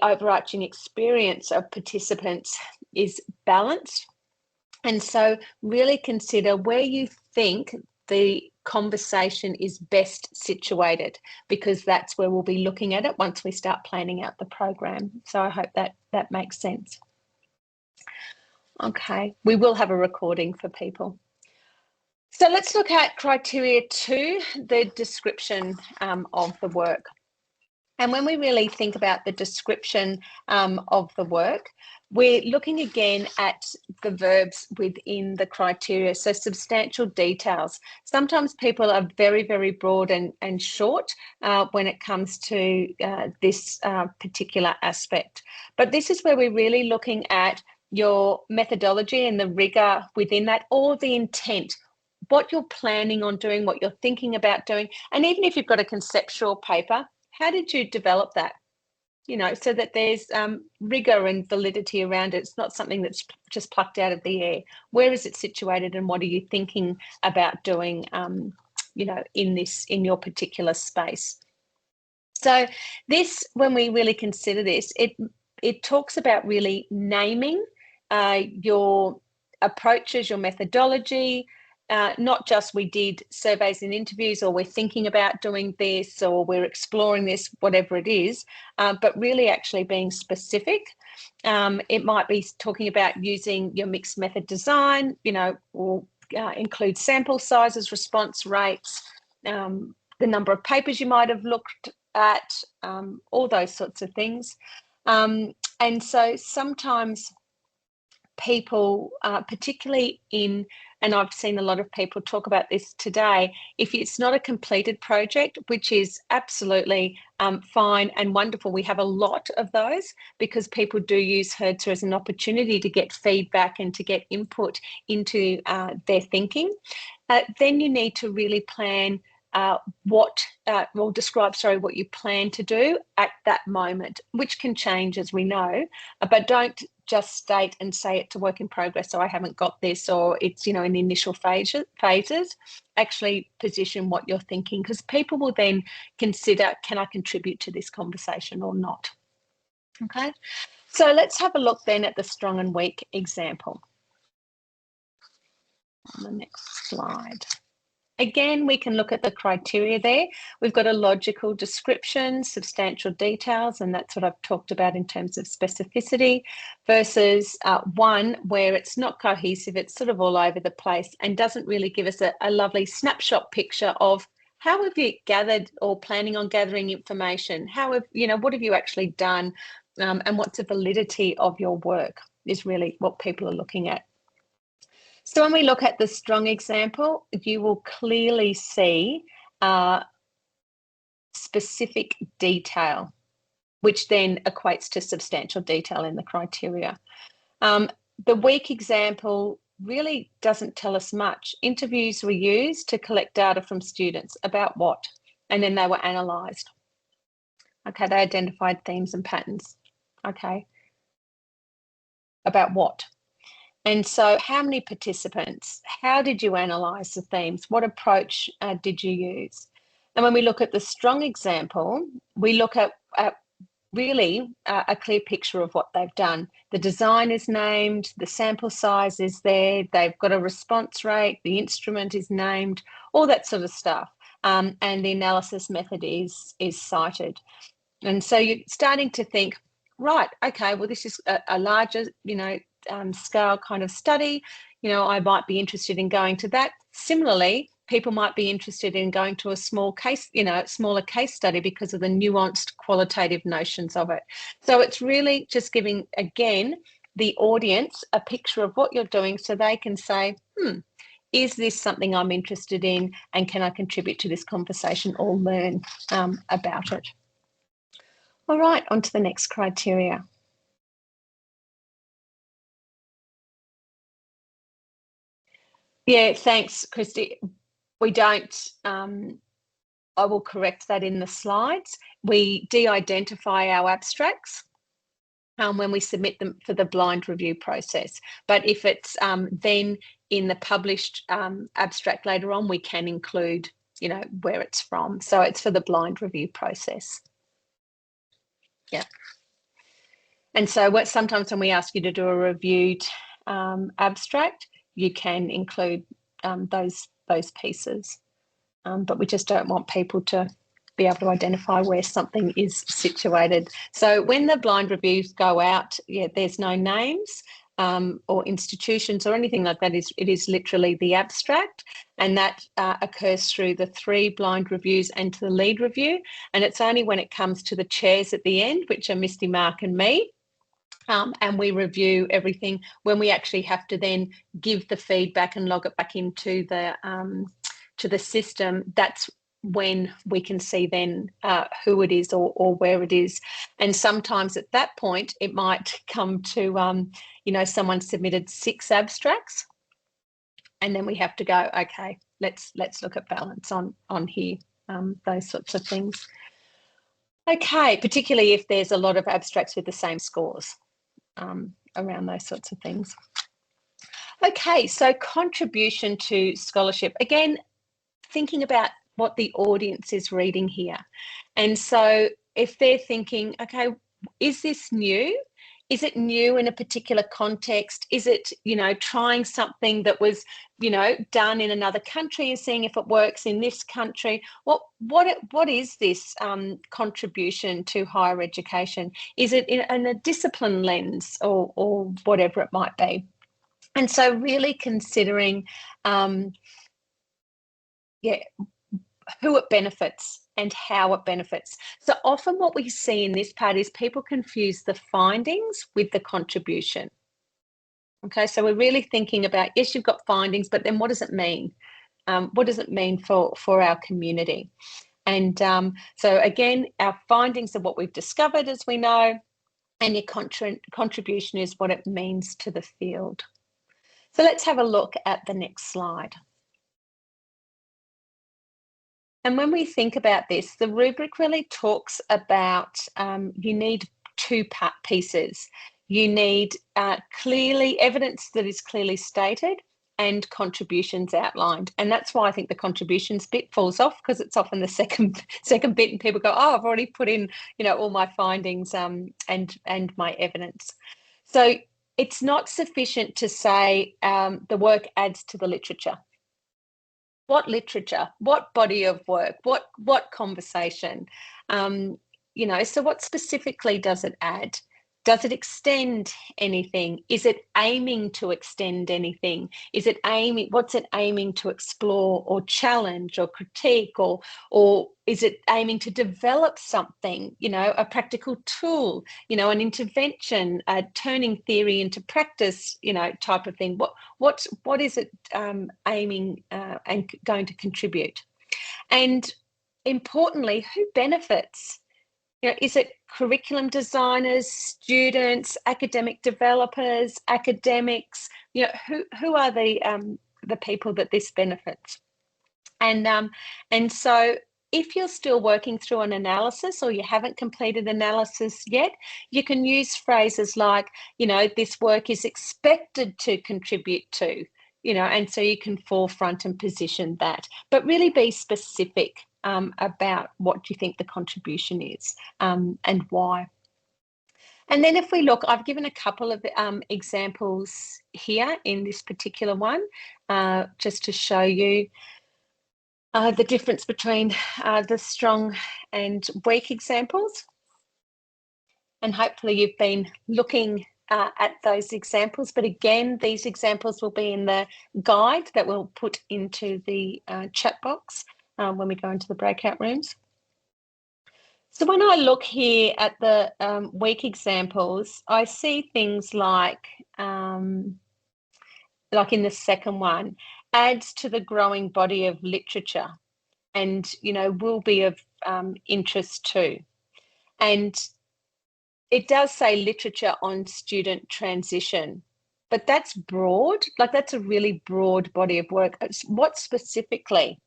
overarching experience of participants is balanced. And so really consider where you think the conversation is best situated, because that's where we'll be looking at it once we start planning out the program. So I hope that makes sense. Okay, we will have a recording for people. So let's look at criteria 2, the description of the work. And when we really think about the description of the work, we're looking again at the verbs within the criteria, so substantial details. Sometimes people are very, very broad and short when it comes to this particular aspect. But this is where we're really looking at your methodology and the rigour within that, or the intent, what you're planning on doing, what you're thinking about doing. And even if you've got a conceptual paper, how did you develop that? So that there's rigour and validity around it. It's not something that's just plucked out of the air. Where is it situated, and what are you thinking about doing, in your particular space? So this, when we really consider this, it talks about really naming your approaches, your methodology. Not just we did surveys and interviews, or we're thinking about doing this, or we're exploring this, whatever it is, but really actually being specific. It might be talking about using your mixed method design, or include sample sizes, response rates, the number of papers you might have looked at, all those sorts of things. And so sometimes people, particularly and I've seen a lot of people talk about this today, if it's not a completed project, which is absolutely fine and wonderful, we have a lot of those, because people do use HERDSA as an opportunity to get feedback and to get input into their thinking. Then you need to really plan describe what you plan to do at that moment, which can change, as we know, but don't just state and say it's a work in progress, so I haven't got this, or it's in the initial phases. Actually position what you're thinking, because people will then consider, can I contribute to this conversation or not? Okay, so let's have a look then at the strong and weak example on the next slide. Again, we can look at the criteria there. We've got a logical description, substantial details, and that's what I've talked about in terms of specificity, versus one where it's not cohesive, it's sort of all over the place and doesn't really give us a lovely snapshot picture of how have you gathered or planning on gathering information? How have, what have you actually done? And what's the validity of your work is really what people are looking at. So when we look at the strong example, you will clearly see specific detail, which then equates to substantial detail in the criteria. The weak example really doesn't tell us much. Interviews were used to collect data from students about what? And then they were analysed. Okay, they identified themes and patterns. Okay, about what? And so how many participants? How did you analyse the themes? What approach did you use? And when we look at the strong example, we look at really a clear picture of what they've done. The design is named, the sample size is there, they've got a response rate, the instrument is named, all that sort of stuff. And the analysis method is cited. And so you're starting to think, right, okay, well, this is a larger, scale kind of study. I might be interested in going to that. Similarly, people might be interested in going to a small case, smaller case study because of the nuanced qualitative notions of it. So it's really just giving, again, the audience a picture of what you're doing so they can say, is this something I'm interested in, and can I contribute to this conversation or learn about it? All right, on to the next criteria. Yeah, thanks, Christy. We don't, I will correct that in the slides. We de-identify our abstracts when we submit them for the blind review process. But if it's then in the published abstract later on, we can include, where it's from. So it's for the blind review process. Yeah. And so sometimes when we ask you to do a reviewed abstract, you can include those pieces. But we just don't want people to be able to identify where something is situated. So when the blind reviews go out, there's no names or institutions or anything like that. It is literally the abstract, and that occurs through the 3 blind reviews and to the lead review. And it's only when it comes to the chairs at the end, which are Misty, Mark and me, and we review everything, when we actually have to then give the feedback and log it back into the to the system. That's when we can see then who it is or where it is. And sometimes at that point it might come to someone submitted 6 abstracts, and then we have to go, okay, let's look at balance on here, those sorts of things. Okay, particularly if there's a lot of abstracts with the same scores around those sorts of things. Okay, so contribution to scholarship. Again, thinking about what the audience is reading here. And so if they're thinking, okay, is this new? Is it new in a particular context? Is it, trying something that was, done in another country and seeing if it works in this country? What is this contribution to higher education? Is it in a discipline lens or whatever it might be? And so really considering, who it benefits and how it benefits. So often what we see in this part is people confuse the findings with the contribution. Okay, so we're really thinking about, yes, you've got findings, but then what does it mean? What does it mean for our community? And so again, our findings are what we've discovered, as we know, and your contribution is what it means to the field. So let's have a look at the next slide. And when we think about this, the rubric really talks about you need 2 pieces. You need evidence that is clearly stated and contributions outlined. And that's why I think the contributions bit falls off, because it's often the second bit, and people go, oh, I've already put in, all my findings and my evidence. So it's not sufficient to say the work adds to the literature. what literature, what body of work, what conversation, you know, so what specifically does it add? Does it extend anything? Is it aiming to extend anything? Is it what's it aiming to explore or challenge or critique, or is it aiming to develop something, you know, a practical tool, you know, an intervention, turning theory into practice, you know, type of thing? What is it aiming and going to contribute? And importantly, who benefits? You know, is it curriculum designers, students, academic developers, academics? You know, who are the people that this benefits? And so if you're still working through an analysis or you haven't completed analysis yet, you can use phrases like, you know, this work is expected to contribute to, you know, and so you can forefront and position that, but really be specific about what you think the contribution is and why. And then if we look, I've given a couple of examples here in this particular one, just to show you the difference between the strong and weak examples. And hopefully you've been looking at those examples. But again, these examples will be in the guide that we'll put into the chat box when we go into the breakout rooms. So when I look here at the weak examples, I see things like in the second one, adds to the growing body of literature and, you know, will be of interest too. And it does say literature on student transition, but that's broad, like that's a really broad body of work. What specifically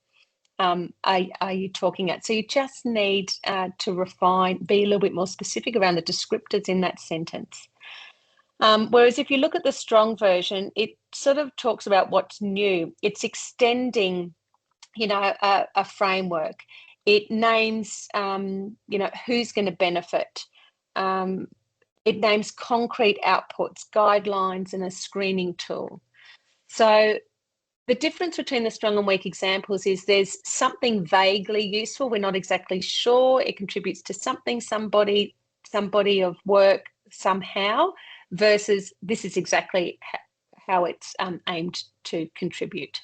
are you talking at? So you just need to refine, be a little bit more specific around the descriptors in that sentence. Whereas if you look at the strong version, it sort of talks about what's new. It's extending, you know, a framework. It names, you know, who's going to benefit. It names concrete outputs, guidelines, and a screening tool. So the difference between the strong and weak examples is there's something vaguely useful. We're not exactly sure. It contributes to something, somebody of work somehow, versus this is exactly how it's aimed to contribute.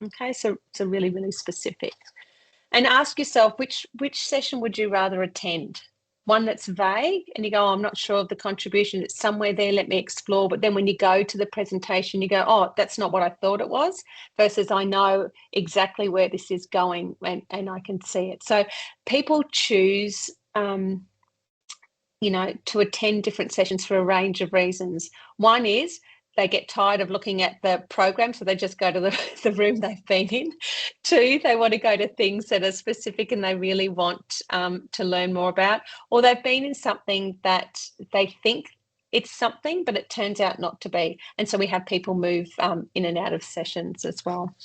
Okay, so it's a really, really specific. And ask yourself, which session would you rather attend? One that's vague and you go, oh, I'm not sure of the contribution, it's somewhere there, let me explore. But then when you go to the presentation, you go, oh, that's not what I thought it was, versus I know exactly where this is going and I can see it. So people choose, you know, to attend different sessions for a range of reasons. One is they get tired of looking at the program, so they just go to the room they've been in. Two, they want to go to things that are specific and they really want to learn more about, or they've been in something that they think it's something, but it turns out not to be. And so we have people move in and out of sessions as well.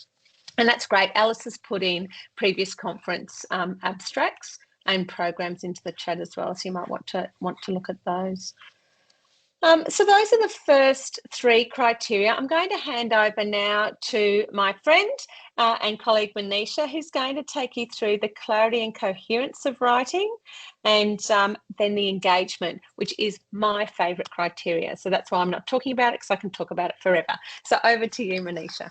And that's great. Alice has put in previous conference abstracts and programs into the chat as well, so you might want to look at those. So those are the first three criteria. I'm going to hand over now to my friend and colleague Manisha, who's going to take you through the clarity and coherence of writing, and then the engagement, which is my favourite criteria. So that's why I'm not talking about it, because I can talk about it forever. So over to you, Manisha.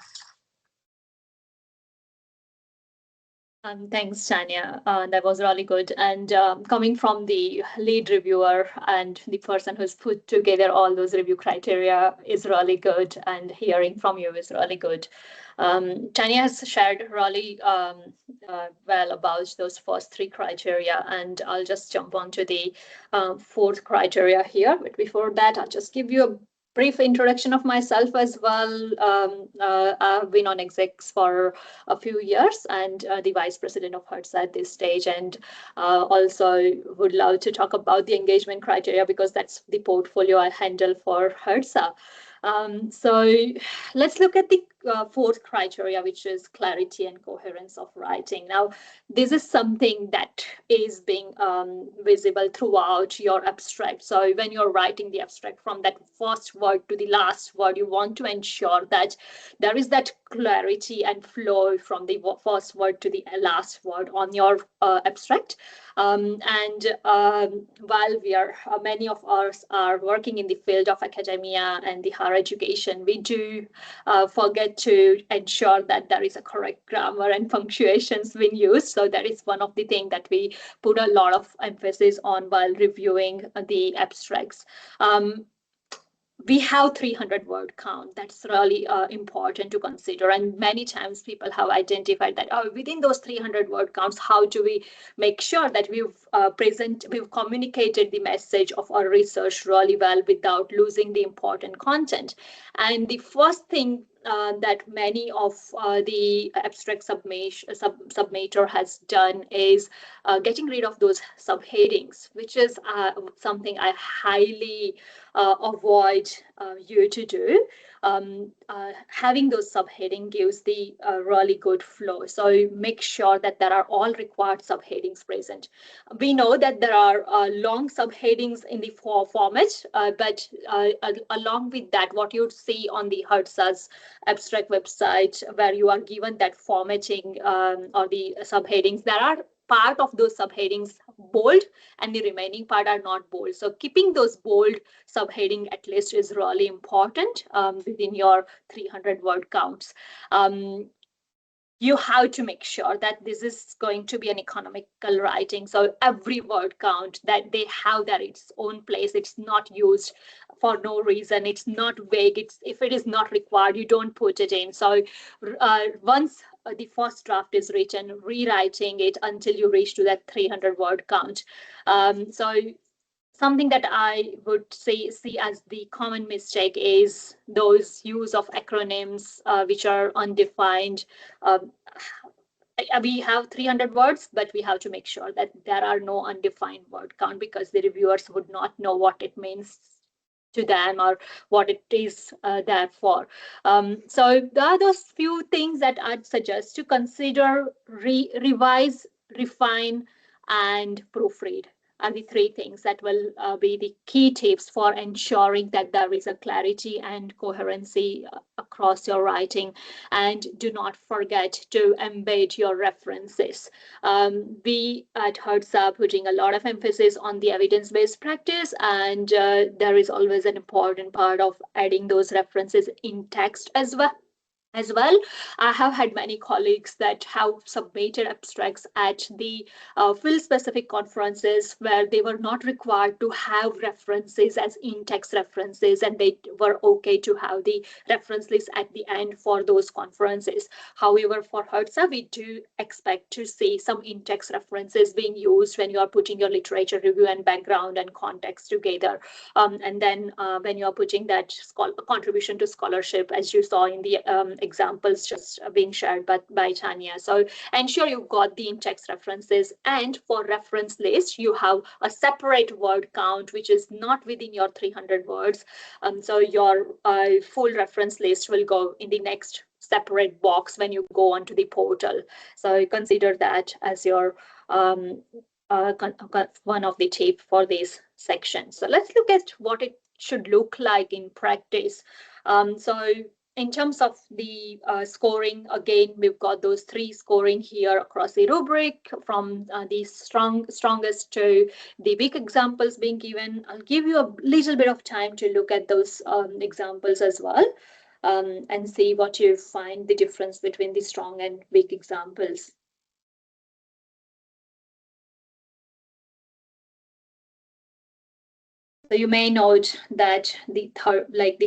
Thanks, Tanya. That was really good. And coming from the lead reviewer and the person who's put together all those review criteria is really good, and hearing from you is really good. Tanya has shared really well about those first three criteria, and I'll just jump onto the fourth criteria here. But before that, I'll just give you a brief introduction of myself as well. I've been on execs for a few years and the vice president of HERDSA at this stage, and also would love to talk about the engagement criteria because that's the portfolio I handle for HERDSA. So let's look at the fourth criteria, which is clarity and coherence of writing. Now, this is something that is being visible throughout your abstract. So when you're writing the abstract, from that first word to the last word, you want to ensure that there is that clarity and flow from the first word to the last word on your abstract. While we are, many of us are working in the field of academia and the higher education, we do forget to ensure that there is a correct grammar and punctuations being used. So that is one of the things that we put a lot of emphasis on while reviewing the abstracts. We have 300 word count. That's really important to consider. And many times people have identified that, oh, within those 300 word counts, how do we make sure that we've communicated the message of our research really well without losing the important content? And the first thing that many of the abstract submitter has done is getting rid of those subheadings, which is something I highly avoid you to do. Having those subheading gives the really good flow. So make sure that there are all required subheadings present. We know that there are long subheadings in the format, but along with that, what you'd see on the HERDSA's abstract website, where you are given that formatting or the subheadings, there are part of those subheadings bold and the remaining part are not bold. So keeping those bold subheading at least is really important within your 300 word counts. You have to make sure that this is going to be an economical writing. So every word count, that they have that its own place. It's not used for no reason. It's not vague. If it is not required, you don't put it in. So once the first draft is written, rewriting it until you reach to that 300 word count. So something that I would see as the common mistake is those use of acronyms which are undefined. We have 300 words, but we have to make sure that there are no undefined word count, because the reviewers would not know what it means to them or what it is there for. So there are those few things that I'd suggest to consider: revise, refine, and proofread are the three things that will be the key tips for ensuring that there is a clarity and coherency across your writing. And do not forget to embed your references. We at HERDSA are putting a lot of emphasis on the evidence-based practice, and there is always an important part of adding those references in text as well. I have had many colleagues that have submitted abstracts at the field-specific conferences where they were not required to have references as in-text references, and they were okay to have the reference list at the end for those conferences. However, for HERDSA, we do expect to see some in-text references being used when you are putting your literature review and background and context together. And then when you are putting that contribution to scholarship, as you saw in the examples just being shared by Tanya. So ensure you've got the in-text references, and for reference list, you have a separate word count, which is not within your 300 words. So your full reference list will go in the next separate box when you go onto the portal. So consider that as your one of the tips for this section. So let's look at what it should look like in practice. So in terms of the scoring, again, we've got those three scoring here across the rubric, from the strongest to the weak examples being given. I'll give you a little bit of time to look at those examples as well, and see what you find the difference between the strong and weak examples. So you may note that the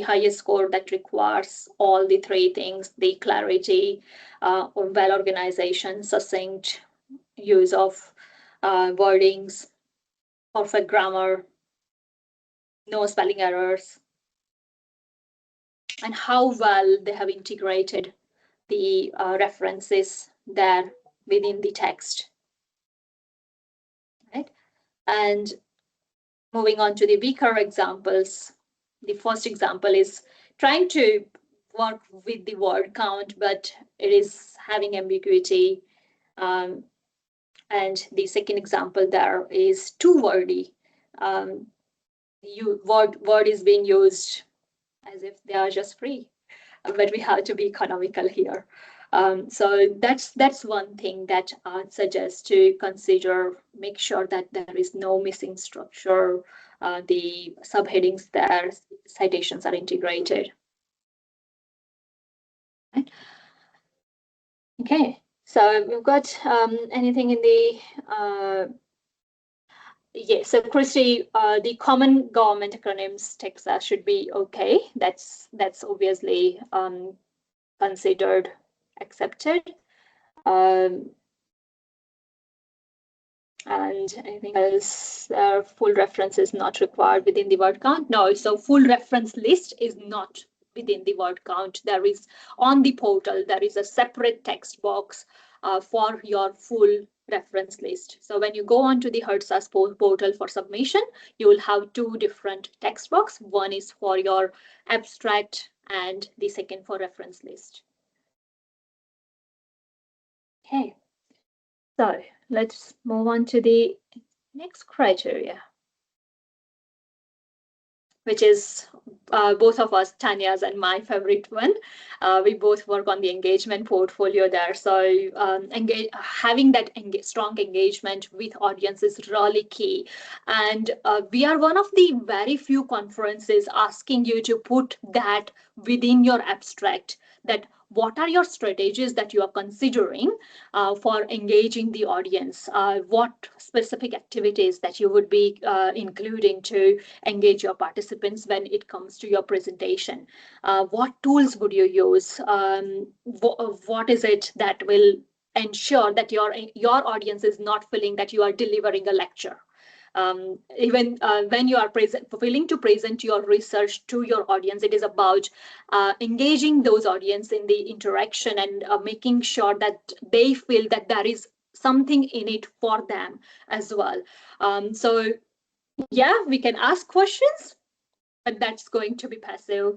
highest score that requires all the three things: the clarity, well organization, succinct use of wordings, perfect grammar, no spelling errors, and how well they have integrated the references there within the text. Right? And moving on to the weaker examples, the first example is trying to work with the word count, but it is having ambiguity. And the second example there is too wordy. Word is being used as if they are just free, but we have to be economical here. So that's one thing that I suggest to consider. Make sure that there is no missing structure. The subheadings there, citations are integrated. Right. Okay, so we've got anything in the yes, so Christy, the common government acronyms text should be okay. That's obviously considered accepted. And anything else? Full reference is not required within the word count. No, so full reference list is not within the word count. There is on the portal, there is a separate text box for your full reference list. So when you go onto the HERDSA portal for submission, you will have two different text box. One is for your abstract and the second for reference list. Okay, so let's move on to the next criteria, which is both of us, Tanya's and my favorite one. We both work on the engagement portfolio there. So having that strong engagement with audience is really key. And we are one of the very few conferences asking you to put that within your abstract, that what are your strategies that you are considering for engaging the audience? What specific activities that you would be including to engage your participants when it comes to your presentation? What tools would you use? What is it that will ensure that your audience is not feeling that you are delivering a lecture? Even when you are willing to present your research to your audience, it is about engaging those audience in the interaction and making sure that they feel that there is something in it for them as well. So yeah, we can ask questions, but that's going to be passive.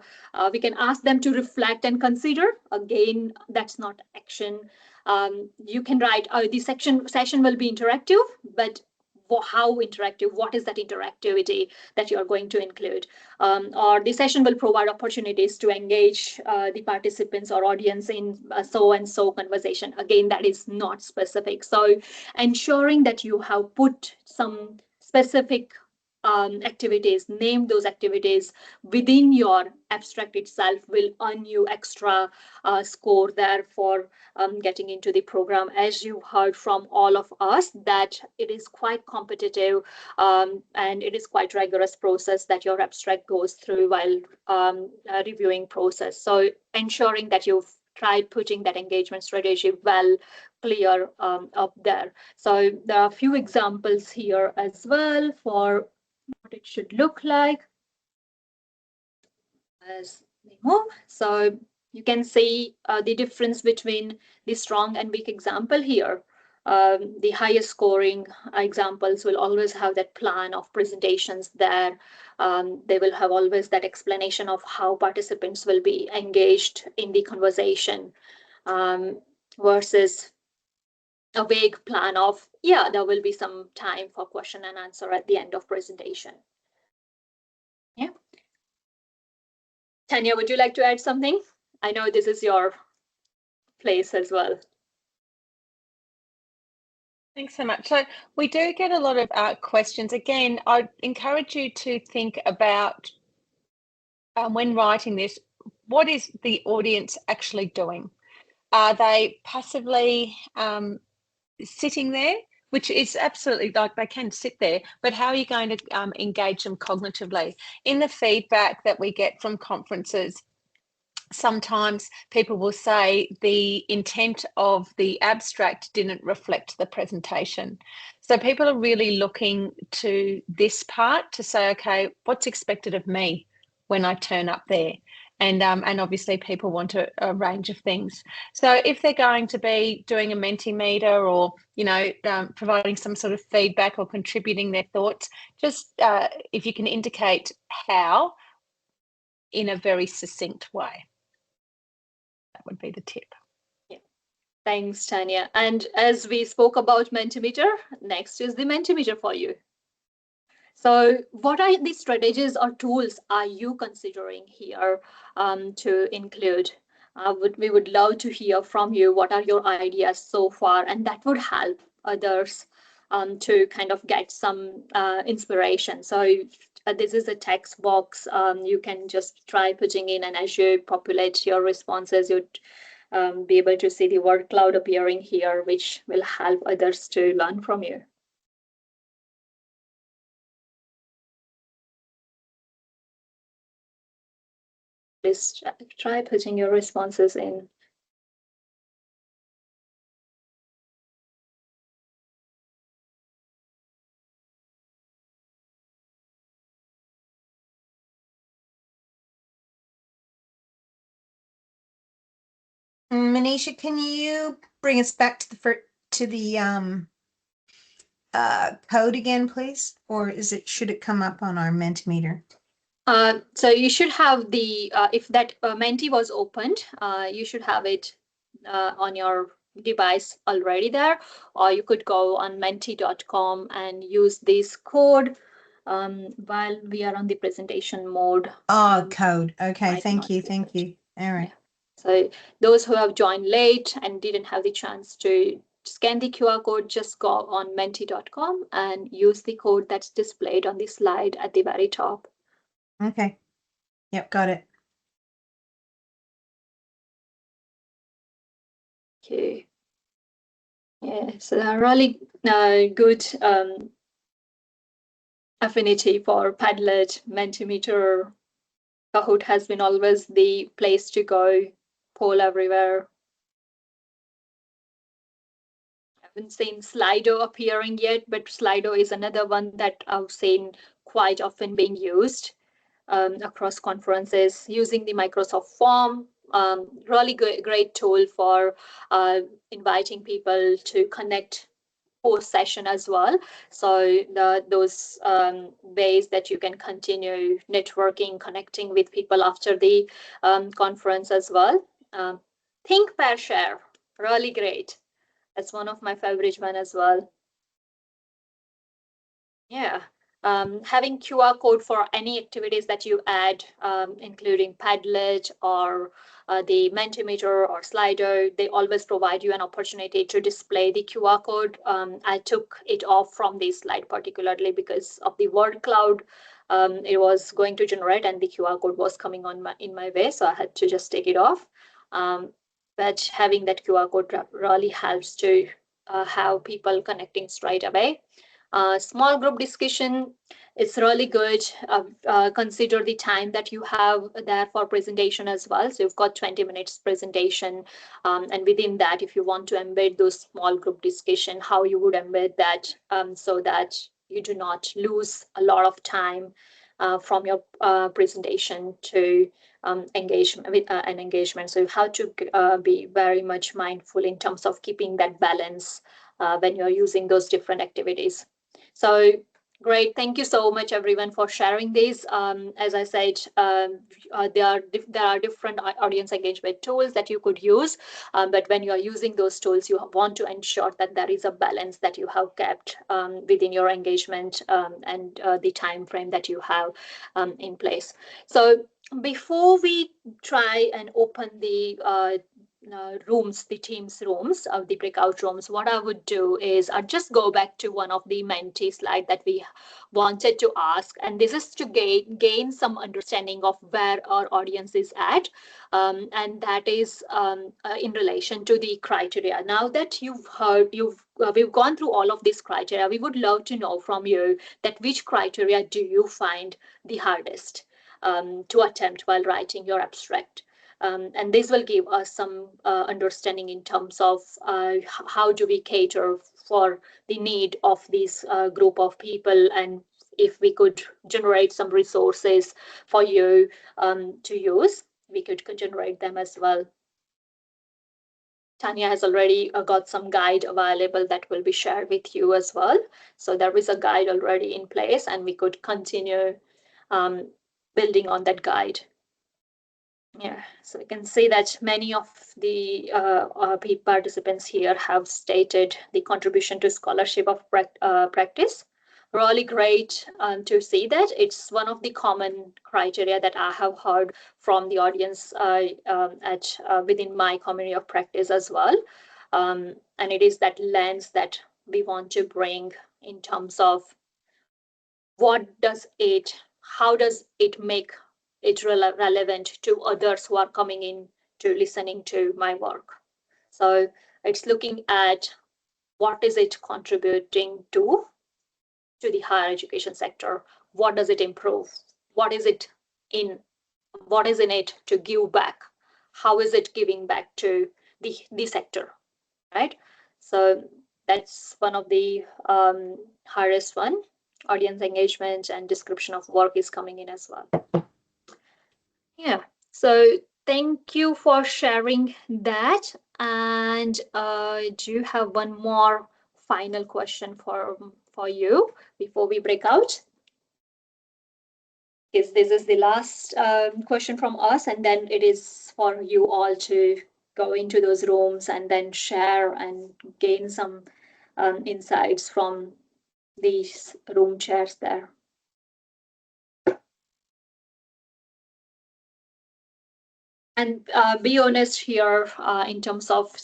We can ask them to reflect and consider. Again, that's not action. You can write, the session will be interactive, but how interactive? What is that interactivity that you're going to include? Or the session will provide opportunities to engage the participants or audience in so-and-so conversation. Again, that is not specific. So ensuring that you have put some specific activities, name those activities within your abstract itself will earn you extra score there for getting into the program. As you heard from all of us, that it is quite competitive and it is quite rigorous process that your abstract goes through while reviewing process. So ensuring that you've tried putting that engagement strategy well clear up there. So there are a few examples here as well for what it should look like as we move. So you can see the difference between the strong and weak example here. The highest scoring examples will always have that plan of presentations there. They will have always that explanation of how participants will be engaged in the conversation versus a vague plan of, yeah, there will be some time for question and answer at the end of presentation. Yeah. Tanya, would you like to add something? I know this is your place as well. Thanks so much. So we do get a lot of questions. Again, I'd encourage you to think about when writing this, what is the audience actually doing? Are they passively sitting there, which is absolutely, like, they can sit there, but how are you going to engage them cognitively? In the feedback that we get from conferences, sometimes people will say the intent of the abstract didn't reflect the presentation. So people are really looking to this part to say, okay, what's expected of me when I turn up there? And obviously people want a range of things. So if they're going to be doing a Mentimeter or, you know, providing some sort of feedback or contributing their thoughts, just if you can indicate how in a very succinct way. that would be the tip. Thanks, Tanya. And as we spoke about Mentimeter, next is the Mentimeter for you. So what are the strategies or tools are you considering here to include? We would love to hear from you. What are your ideas so far? And that would help others to kind of get some inspiration. So this is a text box. You can just try putting in, and as you populate your responses, you'd be able to see the word cloud appearing here, which will help others to learn from you. Please try putting your responses in. Manisha, can you bring us back to the code again, please? Or should it come up on our Mentimeter? So you should have the, if that Menti was opened, you should have it on your device already there, or you could go on menti.com and use this code while we are on the presentation mode. Oh, code. Okay, might thank not you, be thank good. you. All right. So those who have joined late and didn't have the chance to scan the QR code, just go on menti.com and use the code that's displayed on the slide at the very top. Okay. Yep, got it. Okay. Yeah, so a really good affinity for Padlet, Mentimeter. Kahoot has been always the place to go, poll everywhere. Haven't seen Slido appearing yet, but Slido is another one that I've seen quite often being used across conferences using the Microsoft Form. Really great tool for inviting people to connect post session as well. So those ways that you can continue networking, connecting with people after the conference as well. Think, Pair, Share, really great. That's one of my favorite one as well. Yeah. Having QR code for any activities that you add, including Padlet or the Mentimeter or Slido, they always provide you an opportunity to display the QR code. I took it off from this slide particularly because of the word cloud. It was going to generate and the QR code was coming on in my way, so I had to just take it off. But having that QR code really helps to have people connecting straight away. Small group discussion, it's really good. Consider the time that you have there for presentation as well. So you've got 20 minutes presentation. And within that, if you want to embed those small group discussion, how you would embed that so that you do not lose a lot of time from your presentation to engagement with an engagement. So you have to be very much mindful in terms of keeping that balance when you're using those different activities. So great. Thank you so much, everyone, for sharing this. As I said, there are different audience engagement tools that you could use. But when you are using those tools, you want to ensure that there is a balance that you have kept within your engagement and the time frame that you have in place. So before we try and open the rooms, the team's rooms, the breakout rooms, what I would do is I'd just go back to one of the Menti slide that we wanted to ask. And this is to gain some understanding of where our audience is at. And that is in relation to the criteria. Now that you've heard, we've gone through all of these criteria, we would love to know from you that which criteria do you find the hardest to attempt while writing your abstract. And this will give us some understanding in terms of how do we cater for the need of this group of people, and if we could generate some resources for you to use, we could generate them as well. Tanya has already got some guide available that will be shared with you as well. So there is a guide already in place, and we could continue building on that guide. Yeah, so you can see that many of the participants here have stated the contribution to scholarship of practice. Really great to see that. It's one of the common criteria that I have heard from the audience within my community of practice as well. And it is that lens that we want to bring in terms of how does it make it relevant to others who are coming in to listening to my work. So it's looking at what is it contributing to the higher education sector, what does it improve, what is in it to give back, how is it giving back to the sector, right? So that's one of the hardest one. Audience engagement and description of work is coming in as well. Yeah, so thank you for sharing that. And I do have one more final question for you before we break out. This is the last question from us, and then it is for you all to go into those rooms and then share and gain some insights from these room chairs there. And be honest here in terms of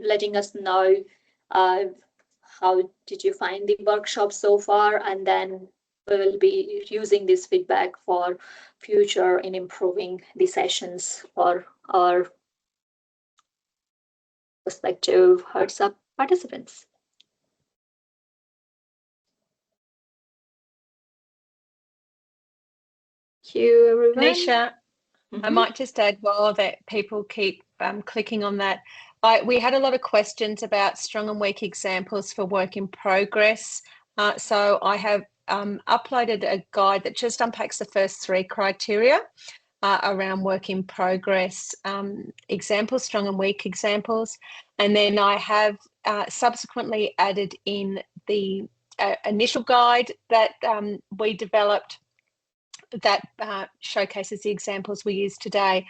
letting us know how did you find the workshop so far, and then we will be using this feedback for future in improving the sessions for our prospective HERDSA participants. Thank you, everyone. Nisha, I might just add while that people keep clicking on that, we had a lot of questions about strong and weak examples for work in progress. So I have uploaded a guide that just unpacks the first 3 criteria around work in progress examples, strong and weak examples. And then I have subsequently added in the initial guide that we developed that showcases the examples we use today.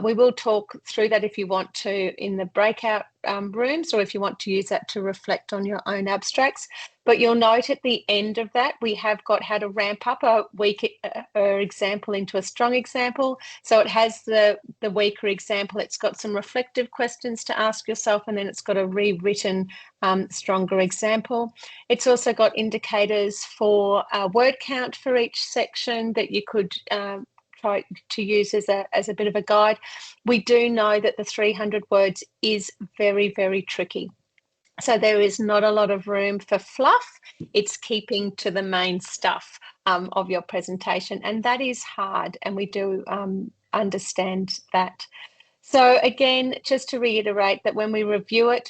We will talk through that if you want to in the breakout rooms, or if you want to use that to reflect on your own abstracts. But you'll note at the end of that, we have got how to ramp up a weak example into a strong example. So it has the weaker example, it's got some reflective questions to ask yourself, and then it's got a rewritten stronger example. It's also got indicators for word count for each section that you could try to use as a bit of a guide. We do know that the 300 words is very, very tricky. So there is not a lot of room for fluff. It's keeping to the main stuff of your presentation, and that is hard, and we do understand that. So again, just to reiterate that when we review it,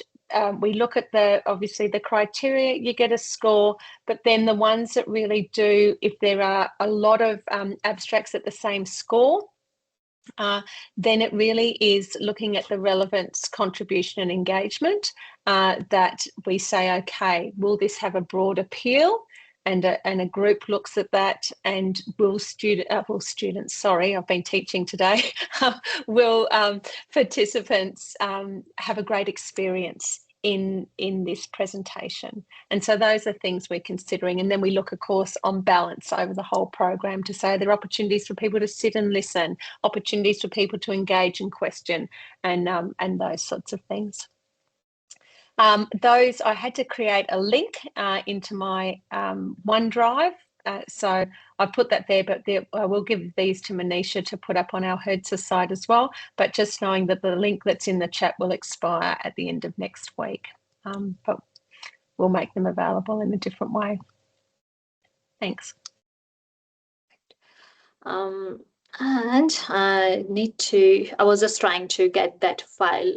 we look at obviously the criteria, you get a score, but then the ones that really do, if there are a lot of abstracts at the same score, then it really is looking at the relevance, contribution and engagement that we say, okay, will this have a broad appeal? And a group looks at that, and will students, sorry, I've been teaching today, will participants have a great experience in this presentation? And so those are things we're considering. And then we look, of course, on balance over the whole program to say there are opportunities for people to sit and listen, opportunities for people to engage and question, and those sorts of things. Those, I had to create a link into my OneDrive. So I put that there, but I will give these to Manisha to put up on our HERDSA site as well. But just knowing that the link that's in the chat will expire at the end of next week. But we'll make them available in a different way. Thanks. And I was just trying to get that file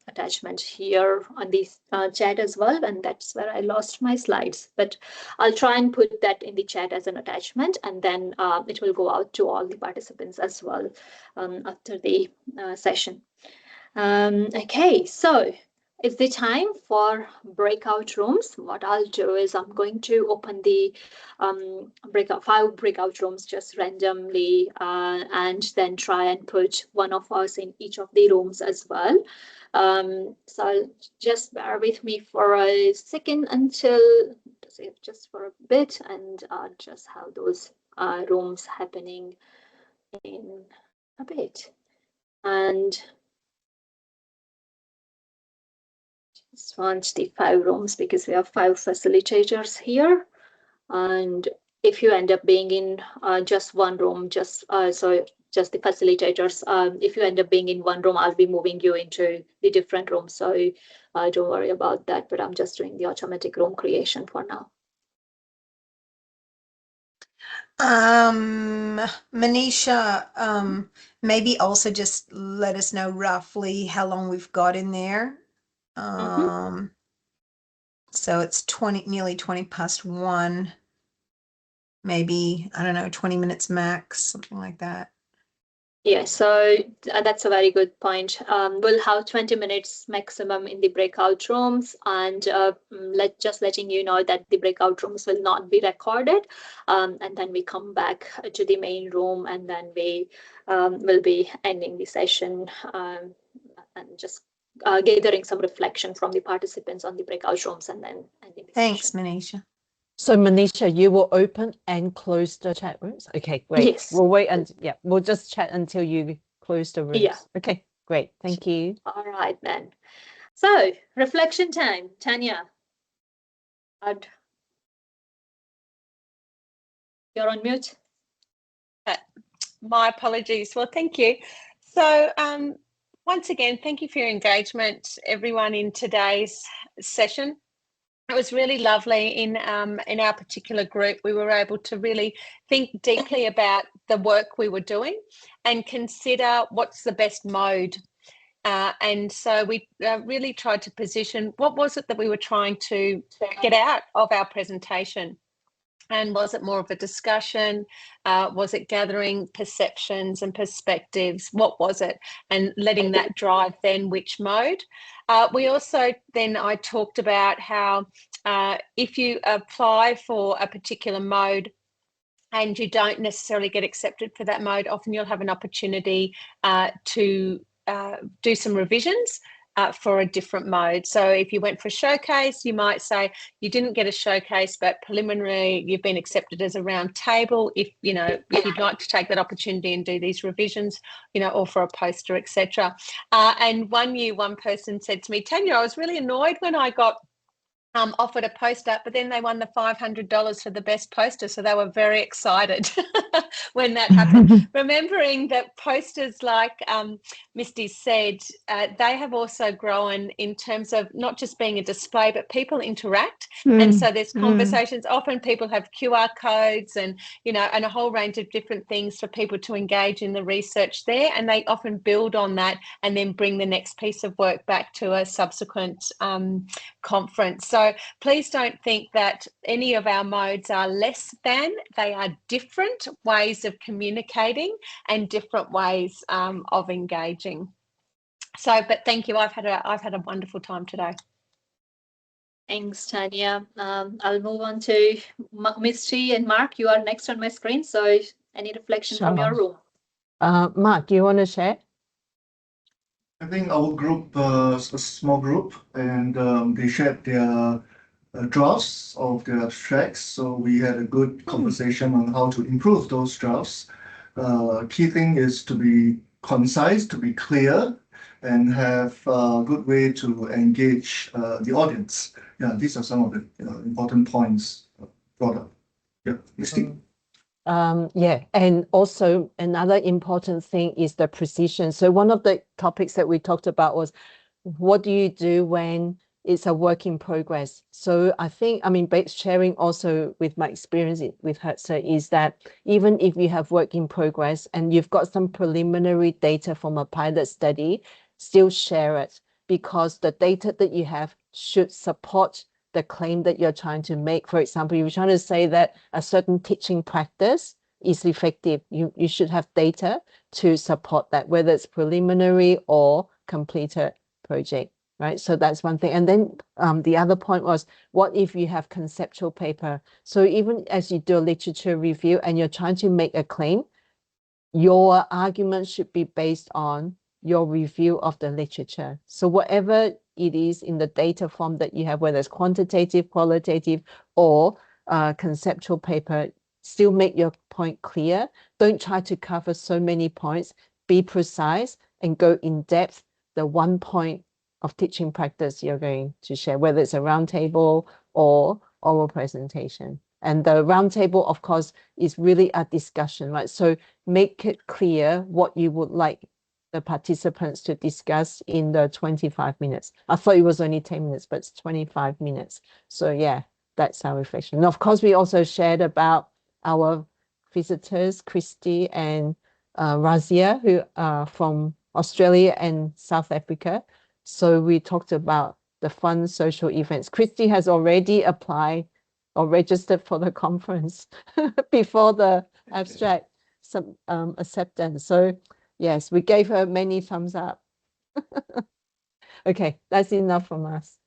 attachment here on the chat as well, and that's where I lost my slides. But I'll try and put that in the chat as an attachment, and then it will go out to all the participants as well after the session. Okay, so it's the time for breakout rooms. What I'll do is I'm going to open the 5 breakout rooms just randomly, and then try and put one of us in each of the rooms as well. So just bear with me for a second until just for a bit, and just have those rooms happening in a bit. And just want the 5 rooms because we have 5 facilitators here. And if you end up being in just one room, just the facilitators, if you end up being in one room, I'll be moving you into the different rooms. So don't worry about that, but I'm just doing the automatic room creation for now. Manisha, maybe also just let us know roughly how long we've got in there. So it's nearly 20 past 1, maybe, I don't know, 20 minutes max, something like that. Yeah, so that's a very good point. We'll have 20 minutes maximum in the breakout rooms, and letting you know that the breakout rooms will not be recorded. And then we come back to the main room, and then we will be ending the session and just gathering some reflection from the participants on the breakout rooms, and then ending the Thanks, session. Manisha. So Manisha, you will open and close the chat rooms? Okay, great. Yes. We'll wait and we'll just chat until you close the rooms. Yeah. Okay, great. Thank you. All right then. So reflection time, Tanya. You're on mute. My apologies. Well, thank you. So once again, thank you for your engagement, everyone, in today's session. It was really lovely in our particular group. We were able to really think deeply about the work we were doing and consider what's the best mode. And so we really tried to position what was it that we were trying to get out of our presentation. And was it more of a discussion? Was it gathering perceptions and perspectives? What was it? And letting that drive then which mode? We also then I talked about how if you apply for a particular mode and you don't necessarily get accepted for that mode, often you'll have an opportunity to do some revisions for a different mode. So if you went for a showcase, you might say you didn't get a showcase, but preliminary, you've been accepted as a round table. If you'd like to take that opportunity and do these revisions, or for a poster, etc. And one year, one person said to me, Tanya, I was really annoyed when I got offered a poster, but then they won the $500 for the best poster. So they were very excited when that happened. Remembering that posters, like Misty said, they have also grown in terms of not just being a display, but people interact. And so there's conversations. Often people have QR codes and, and a whole range of different things for people to engage in the research there. And they often build on that and then bring the next piece of work back to a subsequent conference. So please don't think that any of our modes are less than. They are different ways of communicating and different ways of engaging. So, but thank you. I've had a wonderful time today. Thanks, Tanya. I'll move on to Misty and Mark. You are next on my screen. So any reflection from your room? Mark, do you want to share? I think our group, a small group, and they shared their drafts of their abstracts. So we had a good conversation on how to improve those drafts. Key thing is to be concise, to be clear, and have a good way to engage the audience. Yeah, these are some of the important points brought up. Yeah, Misty? And also another important thing is the precision. So one of the topics that we talked about was, what do you do when it's a work in progress? So I think, sharing also with my experience with HERDSA is that even if you have work in progress and you've got some preliminary data from a pilot study, still share it, because the data that you have should support the claim that you're trying to make. For example, you're trying to say that a certain teaching practice is effective. You should have data to support that, whether it's preliminary or completed project, right? So that's one thing. And then the other point was, what if you have conceptual paper? So even as you do a literature review and you're trying to make a claim, your argument should be based on your review of the literature. So whatever it is in the data form that you have, whether it's quantitative, qualitative, or conceptual paper, still make your point clear. Don't try to cover so many points. Be precise and go in depth. The one point of teaching practice you're going to share, whether it's a roundtable or oral presentation. And the roundtable, of course, is really a discussion, right? So make it clear what you would like the participants to discuss in the 25 minutes. I thought it was only 10 minutes, but it's 25 minutes. So yeah, that's our reflection. And of course, we also shared about our visitors, Christy and Razia, who are from Australia and South Africa. So we talked about the fun social events. Christy has already applied or registered for the conference before the abstract acceptance. So yes, we gave her many thumbs up. Okay, that's enough from us.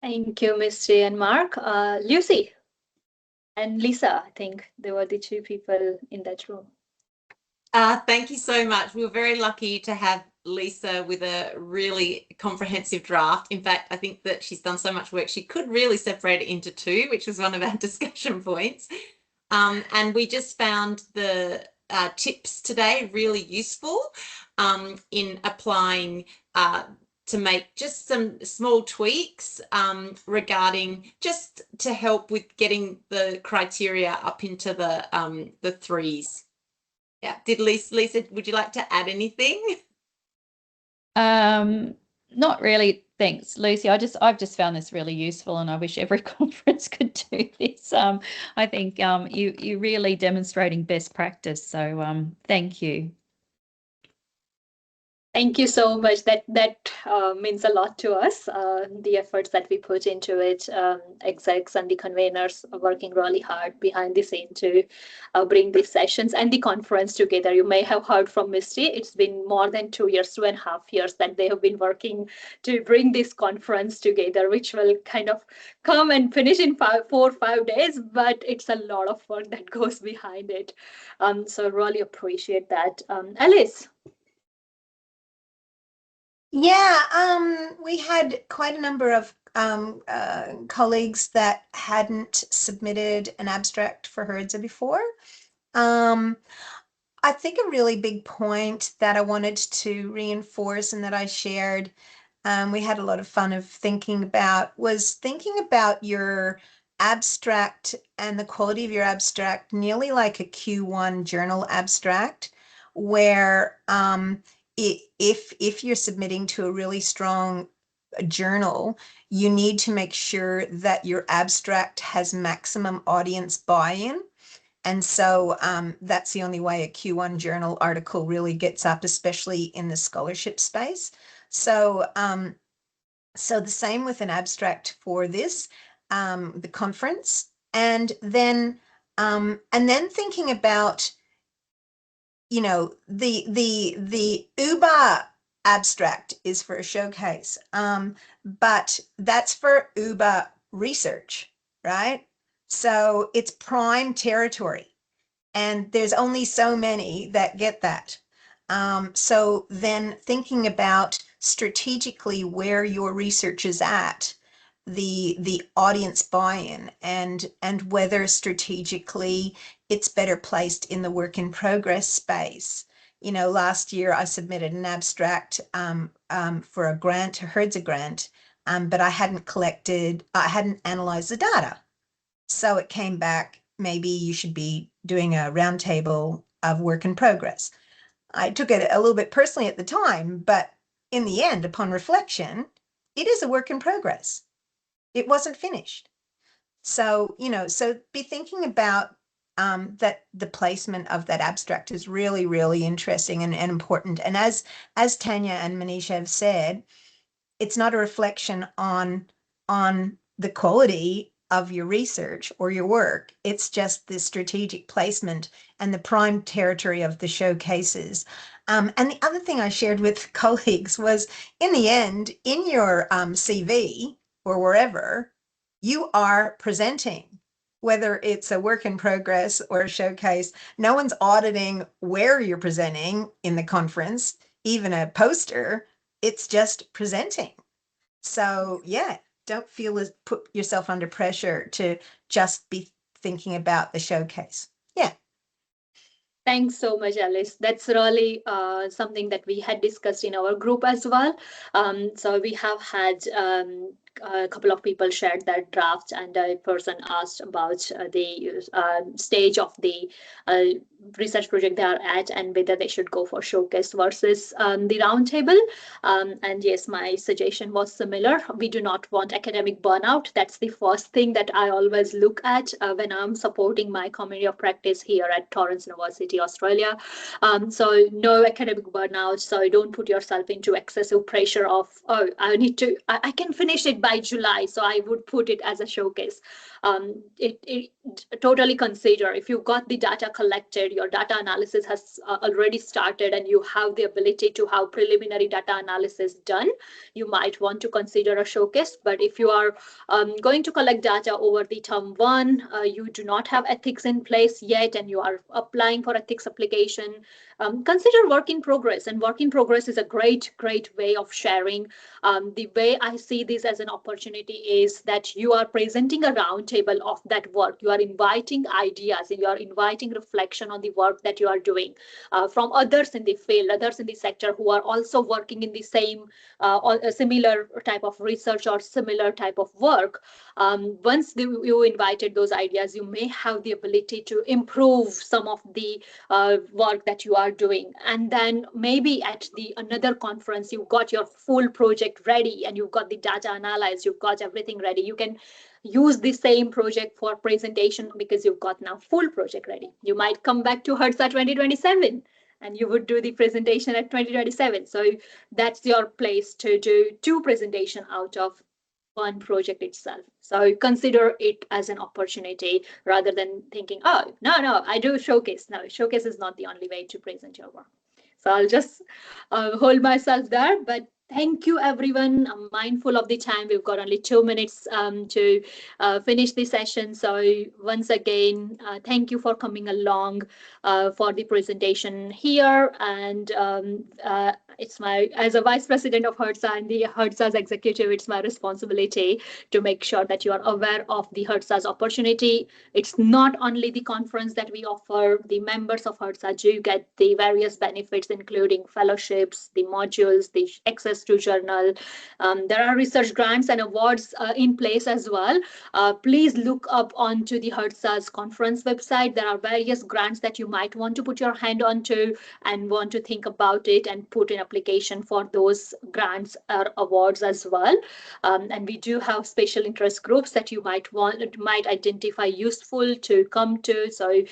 Thank you, Misty and Mark. Lucy and Lisa, I think they were the two people in that room. Thank you so much. We were very lucky to have Lisa with a really comprehensive draft. In fact, I think that she's done so much work, she could really separate it into two, which was one of our discussion points. And we just found the tips today really useful in applying to make just some small tweaks regarding just to help with getting the criteria up into the threes. Yeah. Did Lisa, would you like to add anything? Not really. Thanks, Lucy. I've just found this really useful, and I wish every conference could do this. I think you're really demonstrating best practice. So thank you. Thank you so much. That means a lot to us. The efforts that we put into it, execs and the conveners are working really hard behind the scene to bring these sessions and the conference together. You may have heard from Misty. It's been more than 2 years, 2.5 years that they have been working to bring this conference together, which will kind of come and finish in 4 or 5 days. But it's a lot of work that goes behind it. So really appreciate that. Alice. Yeah, we had quite a number of colleagues that hadn't submitted an abstract for HERDSA before. I think a really big point that I wanted to reinforce and that I shared, we had a lot of fun of thinking about, was thinking about your abstract and the quality of your abstract nearly like a Q1 journal abstract, where if you're submitting to a really strong journal, you need to make sure that your abstract has maximum audience buy-in. And so that's the only way a Q1 journal article really gets up, especially in the scholarship space. So, so the same with an abstract for this, the conference, and then thinking about, you know, the UBA abstract is for a showcase, but that's for UBA research, right? So it's prime territory, and there's only so many that get that. So then thinking about strategically where your research is at, the audience buy-in, and whether strategically it's better placed in the work in progress space. You know, last year I submitted an abstract for a grant, a HERDSA grant, but I hadn't analyzed the data. So it came back, maybe you should be doing a roundtable of work in progress. I took it a little bit personally at the time, but in the end, upon reflection, it is a work in progress. It wasn't finished. So, you know, so be thinking about that the placement of that abstract is really, really interesting and important. And as Tanya and Manisha have said, it's not a reflection on the quality of your research or your work. It's just the strategic placement and the prime territory of the showcases. And the other thing I shared with colleagues was, in the end, in your CV or wherever, you are presenting, whether it's a work in progress or a showcase. No one's auditing where you're presenting in the conference, even a poster. It's just presenting. So yeah, don't feel as put yourself under pressure to just be thinking about the showcase. Yeah. Thanks so much, Alice. That's really something that we had discussed in our group as well. So we have had a couple of people shared their draft, and a person asked about the stage of the research project they are at and whether they should go for showcase versus the roundtable. And yes, my suggestion was similar. We do not want academic burnout. That's the first thing that I always look at when I'm supporting my community of practice here at Torrens University, Australia. So no academic burnout. So don't put yourself into excessive pressure of, oh, I can finish it by July, so I would put it as a showcase. It totally consider if you've got the data collected, your data analysis has already started, and you have the ability to have preliminary data analysis done, you might want to consider a showcase. But if you are going to collect data over the term one, you do not have ethics in place yet, and you are applying for ethics application, consider work in progress. And work in progress is a great way of sharing. The way I see this as an opportunity is that you are presenting a roundtable of that work. You are inviting ideas, and you are inviting reflection on the work that you are doing from others in the field, others in the sector who are also working in the same or a similar type of research or similar type of work. Once you invited those ideas, you may have the ability to improve some of the work that you are doing. And then maybe at another conference, you've got your full project ready, and you've got the data analyzed, you've got everything ready. You can use the same project for presentation because you've got now full project ready. You might come back to HERDSA 2027 and you would do the presentation at 2027. So that's your place to do 2 presentations out of 1 project itself. So consider it as an opportunity rather than thinking, oh, no, I do showcase. No, showcase is not the only way to present your work. So I'll just hold myself there. But thank you, everyone. I'm mindful of the time. We've got only 2 minutes to finish the session. So once again, thank you for coming along for the presentation here. And it's as a Vice President of HERDSA and the HERDSA's executive, it's my responsibility to make sure that you are aware of the HERDSA's opportunity. It's not only the conference that we offer. The members of HERDSA do get the various benefits, including fellowships, the modules, the access to journal. There are research grants and awards in place as well. Please look up onto the HERDSA's conference website. There are various grants that you might want to put your hand onto and want to think about it and put in application for those grants or awards as well. And we do have special interest groups that you might identify useful to come to. So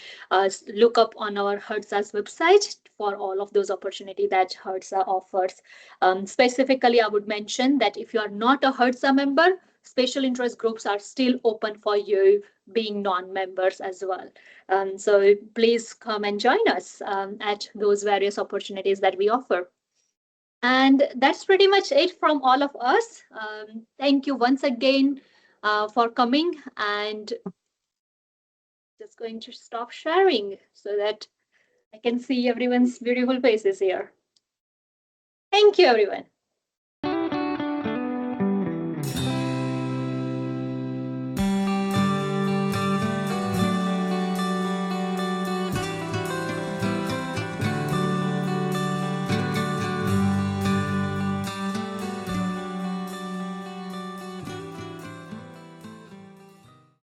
look up on our HERDSA's website for all of those opportunities that HERDSA offers. Specifically, I would mention that if you are not a HERDSA member, special interest groups are still open for you being non-members as well. So please come and join us at those various opportunities that we offer. And that's pretty much it from all of us. Thank you once again for coming, and just going to stop sharing so that I can see everyone's beautiful faces here. Thank you, everyone.